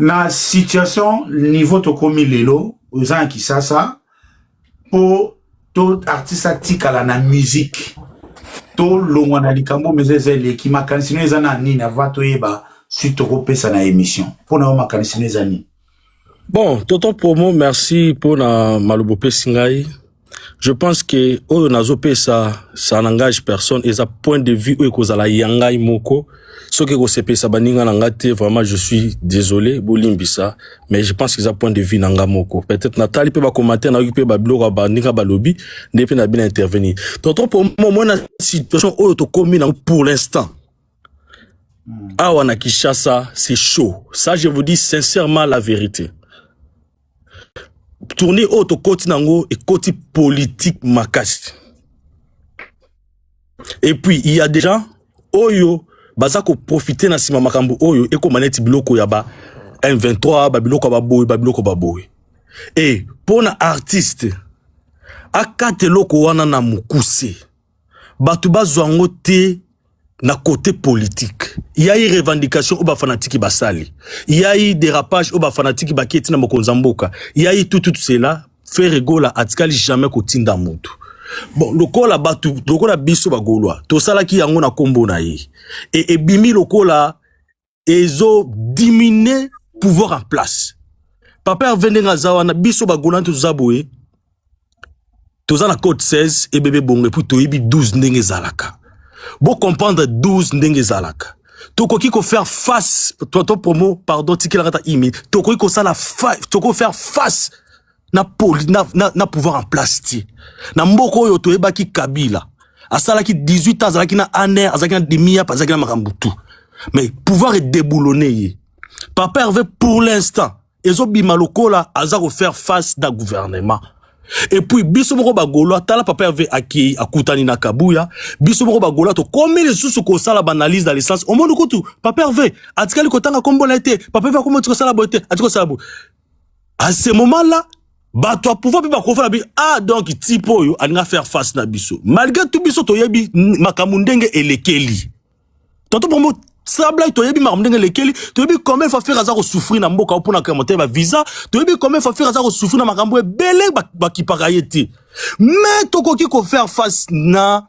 Na situation, niveau tokomi lelo, vous avez qui ça, pour tout artiste tika la musique. Tout l'ongwana likambo mezeze qui m'a cancionné zana ni na vato yeba suite au pesa na émission. Pour na ma cancionné zani. Bon, Tonton Promo, merci pour na malobope singai. Je pense que o nazope ça n'engage personne et ça point de vue ou cause la yangai moko. Ce que vous savez ça baninga nangate vraiment je suis désolé bolimbisa mais je pense que ça point de vue nanga moko. Peut-être Nathalie peut ba commenter na occuper ba blog ba ninga ba lobby depuis na bien intervenir. Tonton Promo moi na situation o to commis pour l'instant. Ah wana Kinshasa, c'est chaud. Ça je vous dis sincèrement la vérité. Tourner auto côté nango et côté politique makasi. Et puis il y a des gens oyo bazako profiter na sima makambo oyo et ko maneti biloko ya ba M23 ba biloko ba boy. Et pour na artiste akate loko wana na mukuse batu bazwango te na côté politique. Il y a eu revendication au ba fanatique basali. Il y a eu dérapage au ba fanatique baketi na mokonzamboka. Il y a eu tout cela fait rigola atikali jamais ko tinda mutu. Bon, lokola batu, lokola biso ba Gaulois. To sala ki yango na kombo na yi. Et bimi lokola ezo diminuer pouvoir en place. papa Hervé ndenga zawana biso bagolan toza boye toza na code 16 et bébé bongo puis toyebi 12 ndenge zalaka bon comprendre 12 ndenge zalaka tokoki ko faire face toi promo pardon tikela kata imi tokoki ko sala toko faire face na pouvoir en place ti na mboko oyo toyebaki Kabila asalaki 18 ans azalaki na aner azalaki na demia azalaki na makambutu mais pouvoir est déboulonné papa Hervé pour l'instant ezo bima lokola aza ko faire face na gouvernement et puis biso moko bagolo tala papa Hervé aki akutani na Kabuya biso moko bagolo to comme les sous ko sala banalise dans l'essence au monde kutu papa Hervé atikali kotanga kombola été papa Hervé comment tu sala boté atiko sala bo à ce moment là ba toi pouvoir pe ba konfala bi ah donc tipo yo alinga faire face na biso malgré tout biso to yebi makamundenge elekeli tonto bombo sabla to yebi makamundenge elekeli to yebi combien fois faire azako souffrir na mboka opona kemonter ba visa to yebi combien fois faire azako souffrir na makambo belé ba ki parayeti mais to koki ko faire face na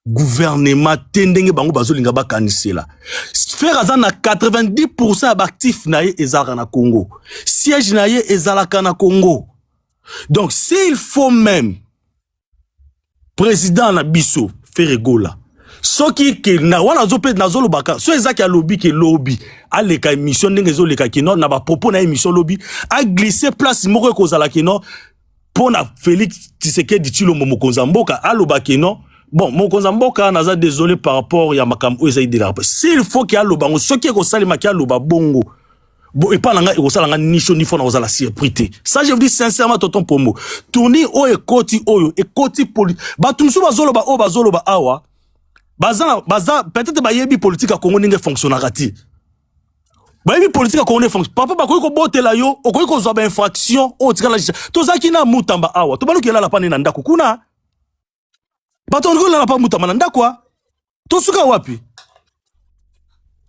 gouvernement tendenge bango bazolinga ba kanisela faire azan na 90% d'actifs na ye ezalaka na Congo siège na ye ezalaka na Congo. Donc, s'il faut même, président na biso, Ferregola, ce qui est na wana zope na zolo baka, so ezaki a lobby ke lobby, a leka émission ndenge zo leka kino na ba propos na émission lobby, a glissé place moko ko zala kino pour na Félix Tshisekedi Tshilo Mokonza Mboka a loba kino. Bon, Mokonza Mboka naza désolé par rapport ya makambo ezai de la. S'il faut qu'il y a lobango, ce qui est ko salima ki a loba bongo. Bon, et pas l'anga et aussi l'anga ni chaud ni fort dans la surprise. Ça, je vous dis sincèrement, tonton Pomo. Tourni o et koti poli. Ba tumsu bazolo ba o bazolo ba awa. Baza peut-être ba yebi politique à Congo n'inge fonctionnarati. Ba yebi politique à Congo n'inge fonctionne. Papa ba ko bote la yo, o ko zo ba infraction, o tika la. To zaki na mutamba awa. To balu ki la la pani na ndako kuna. Ba to ngolo la pa mutamba na ndako a. To suka wapi?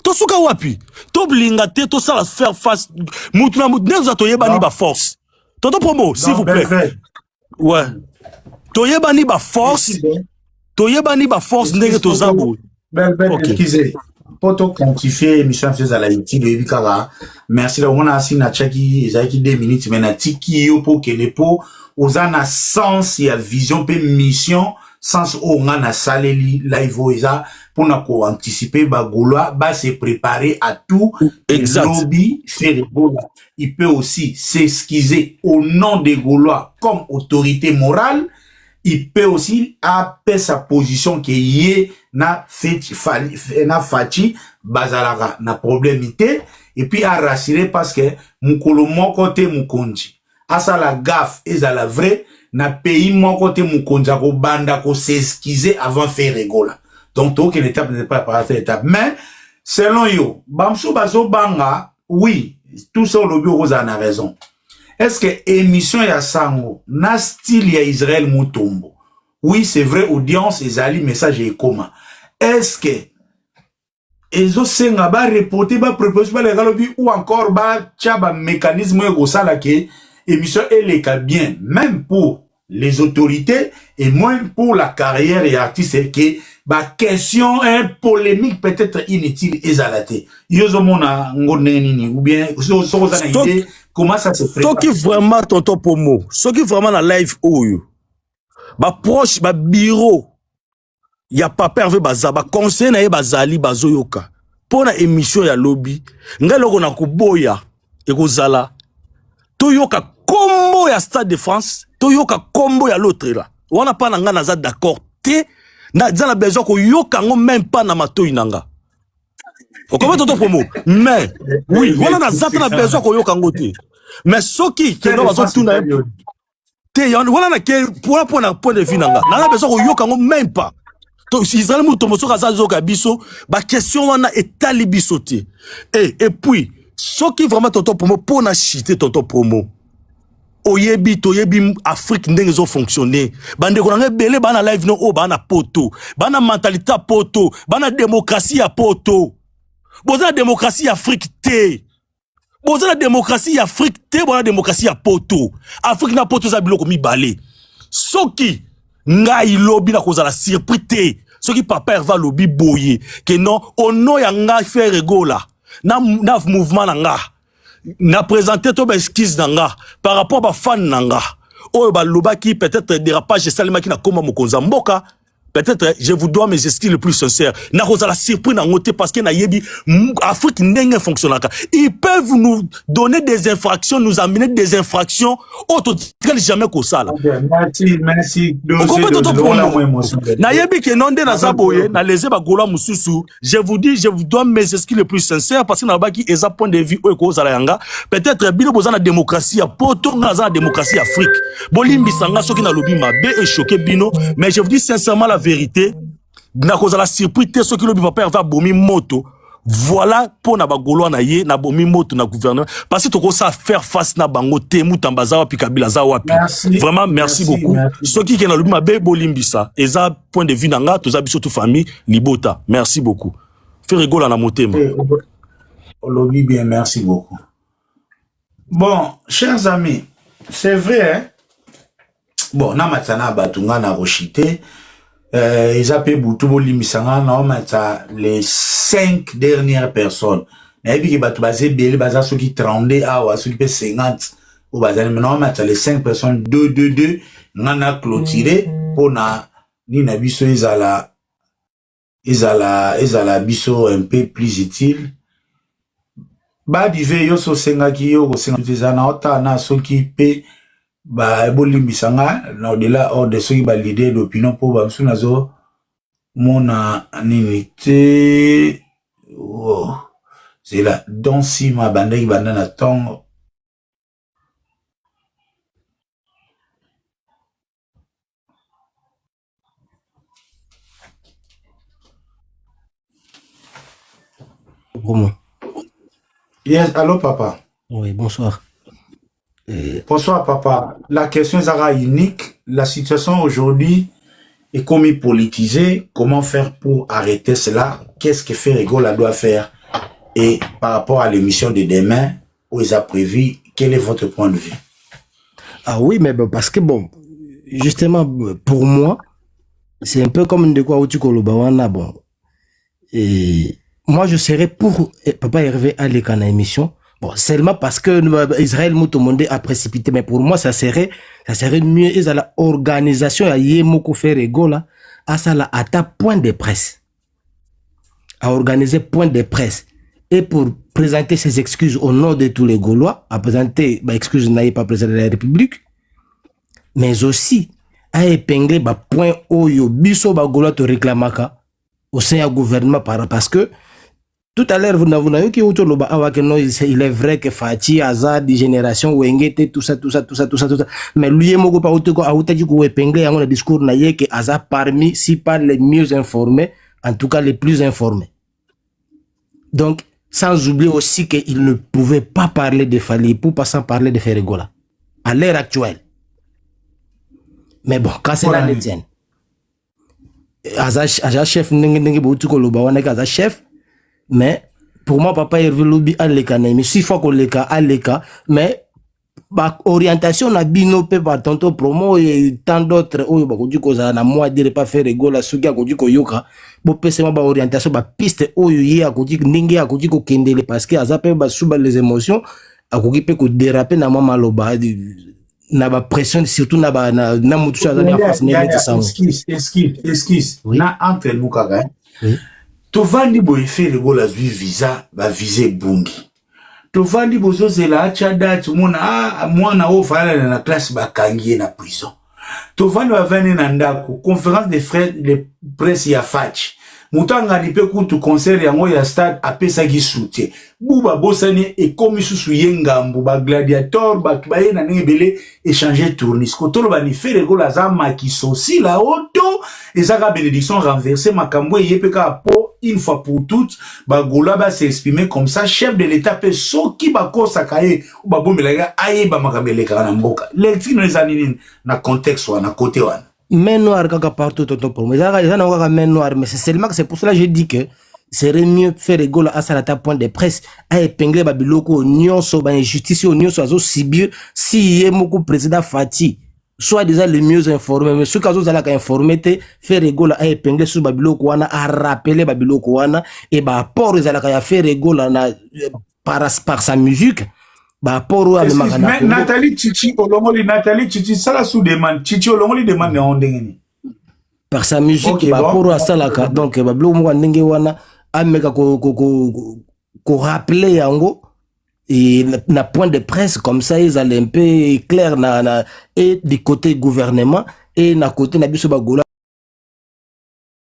Tosuka wapi to blinga te to sala faire face mutu na mutu nezo to yebani ba force tonton promo s'il vous plaît ouais to yebani ba force ndenge to zabo excusez pour to quantifier émission faisait à la iti de bikara merci la on a assis na chaki ezaki 2 minutes mais na tiki yo pour que les po ozana sens et vision pe mission sens o nga na saleli live oza pour na ko anticiper ba goloa ba se préparer à tout exact lobby Ferregola il peut aussi s'excuser au nom des Gaulois comme autorité morale il peut aussi appeler sa position que yé na fati bazalaka na problémité et puis à rassurer parce que mukolo moko te mukonji asa la gaffe eza la vraie na pays moko te mukonja ko banda ko s'excuser avant Ferregola. Donc aucune étape n'est pas par cette étape mais selon yo bamso bazo banga oui tout ça le bureau en a raison. Est-ce que émission ya sango na style ya Israël Mutombo oui c'est vrai audience ezali message et comment est-ce que ezo senga ba reporter ba proposer ba le ou encore ba tchaba mécanisme ko sala ke émission elle est bien même pour les autorités et moins pour la carrière et artiste c'est que ba question un polémique peut-être inutile ezalate yozo mona ngone nini ou bien so za na idée comment ça se prépare ce qui vraiment tonton Pomo ce qui vraiment na live oyo ba proche ba bureau ya papa Hervé baza ba conseil na ye bazali bazoyoka pona émission ya lobby ngaloko na kuboya ekozala toyoka combo ya Stade de France toyoka combo ya l'autre là wana pa na nga naza d'accord te na za na besoin ko yoka ngo même pas na matoyi nanga o comment tonton Pomo mais oui wana na za na besoin ko yoka ngo te mais soki ke no bazo tuna te wana na ke pour na point de vue nanga na besoin ko yoka ngo même pas to Israël mutombo soka za zoka biso ba question wana etali biso te et puis soki vraiment tonton Pomo pour na chiter tonton Pomo oyebi Afrique ndenge zo fonctionner bande ko na belé bana live no o bana poto bana mentalité poto bana démocratie à poto boza démocratie Afrique te boza démocratie Afrique te bona démocratie à poto Afrique na poto za biloko mi balé soki ngai lobby na kozala surpris te soki papa Hervé lobby boye que non ono ya ngai Ferregola na mouvement na nga na présenté to ba esquisse nanga par rapport ba fan nanga oyo ba loba qui peut-être dérapage salima qui na koma mokonza mboka. Peut-être je vous dois mes excuses le plus sincères. Na la surprise na ngote parce que na yebi Afrique ndenge fonctionnaka. Ils peuvent nous donner des infractions, nous amener des infractions auto jamais ko sala. Merci. Na yebi ke nonde na zaboye na leze ba gola mususu. Je vous dis, je vous dois mes excuses le plus sincères parce que na ba ki eza point de vue ko sala yanga. Peut-être bino boza na démocratie, poto na za démocratie Afrique. Bolimbi sanga soki na lobi mabe et choqué bino, mais je vous dis sincèrement la vérité, na cause la surprise ce que le papa va bomi moto. Voilà pour na bagolo na ye na bomi moto na gouvernement parce que to ça faire face na bango te mutambaza wapi kabila za wapi. Vraiment merci beaucoup. Ce qui na lubi mabe bolimbisa eza point de vue nanga to za biso tout famille libota. Merci beaucoup. Fait rigola na motema. Lobby bien, merci beaucoup. Bon, chers amis, c'est vrai hein? Bon, na matana batunga na rochité. Ils appellent Boutou Limisanga, les 5 dernières personnes. Et puis, ils ont ceux qui 30, ceux qui 50. Maintenant, les 5 personnes, 2, on a clôturé pour na biso, ils la biso un peu plus utile. Bah, divé, yo so senga ki yo, senga tizana, ota na so qui paie. Ba bolimbisanga na au-delà de ceux qui ba l'idée d'opinion pour ba nazo mona ninité oh c'est là donc si ma bande qui banda na tongo Comment? Yes, allô papa. Oui, bonsoir. Bonsoir papa. La question est unique. La situation aujourd'hui est comme politisée. Comment faire pour arrêter cela? Qu'est-ce que Ferregola doit faire? Et par rapport à l'émission de demain, où ils ont prévu, quel est votre point de vue? Ah oui, mais parce que bon, justement, pour moi, c'est un peu comme de quoi tu Kolobawana, bon. Et moi, je serais pour Papa Hervé Aleka na émission. Bon, seulement parce que Israël Moutomonde a précipité, mais pour moi, ça serait mieux, et à la organisation, à Yemoko Ferregola, à ça la ata point de presse. À organiser point de presse. Et pour présenter ses excuses au nom de tous les Gaulois, à présenter, excuses n'ayez pas président de la République, mais aussi, à épingler, point oyo, biso, Gaulois te réclamaka, au sein du gouvernement, parce que, tout à l'heure, vous n'avez qui autour il est vrai que Fati, Azad, génération, Wengete, tout ça. Mais lui, moko pa autour, a outa ko épinglé, a un discours naïe que Azad parmi, si pas les mieux informés, en tout cas les plus informés. Donc, sans oublier aussi qu'il ne pouvait pas parler de Fali pour pas sans parler de Ferregola. À l'heure actuelle. Mais bon, quand c'est la tienne. Azad chef, Azad chef, mais pour moi papa Hervé Lobi aleka na mais 6 fois qu'on aleka mais orientation na bino pe ba tonto promo et tant d'autres oyo ba ko diko na moi dire pas faire rigola suki ko diko yoka bo pese ma ba orientation ba piste oyo ye a ko diko ndinge a ko diko kendele parce que azape ba suba les émotions a ko pe ko déraper na mama loba na ba pression surtout na ba na mutu cha na face négative ça esquisse na entre Lukaga tovandi boye Ferregola zwi visa ba viser bungi tovandi bozo zela acha date mona mwana o fala na classe bakangie na prison tovandi ba vene na ndako conférence des frères de presse ya Fach mutanga lipe kutu concert yango ya stade apesa gi soutien buba bosani e komi susu yengambu ba gladiator ba baye na ngebele échanger tournis ko tolo ba ni Ferregola za makiso si la auto ezaka bénédiction renversée makambo yepeka po une fois pour toutes, Bagola va s'exprimer comme ça, chef de l'État peut soki bako sakaye ou babomelaga aye ba makambele kana mboka. L'électrique nous anine na contexte ou na côté wana. Main noire kaka partout tonton pour moi. Ça n'a pas main noire mais c'est seulement que c'est pour cela que je dis que serait mieux faire rigoler à ça point de presse à épingler babiloko nyonso ba injustice nyonso azo sibir si yemoko président Fati soit déjà les mieux informés, mais ceux qui ont informé, faire rigoler à épingler sur Babiloko wana, à rappeler Babiloko wana, et bah, pour les alaka faire rigoler par sa musique, rapport à mais Nathalie Chichi Olongoli Nathalie Chichi ça la sous demande Chichi Olongoli demande en ndengeni par sa musique rapport à ça là donc bablo mo ndenge wana ameka ko rappeler yango et na point de presse comme ça ils allaient un peu clair et du côté gouvernement et na côté na biso bagola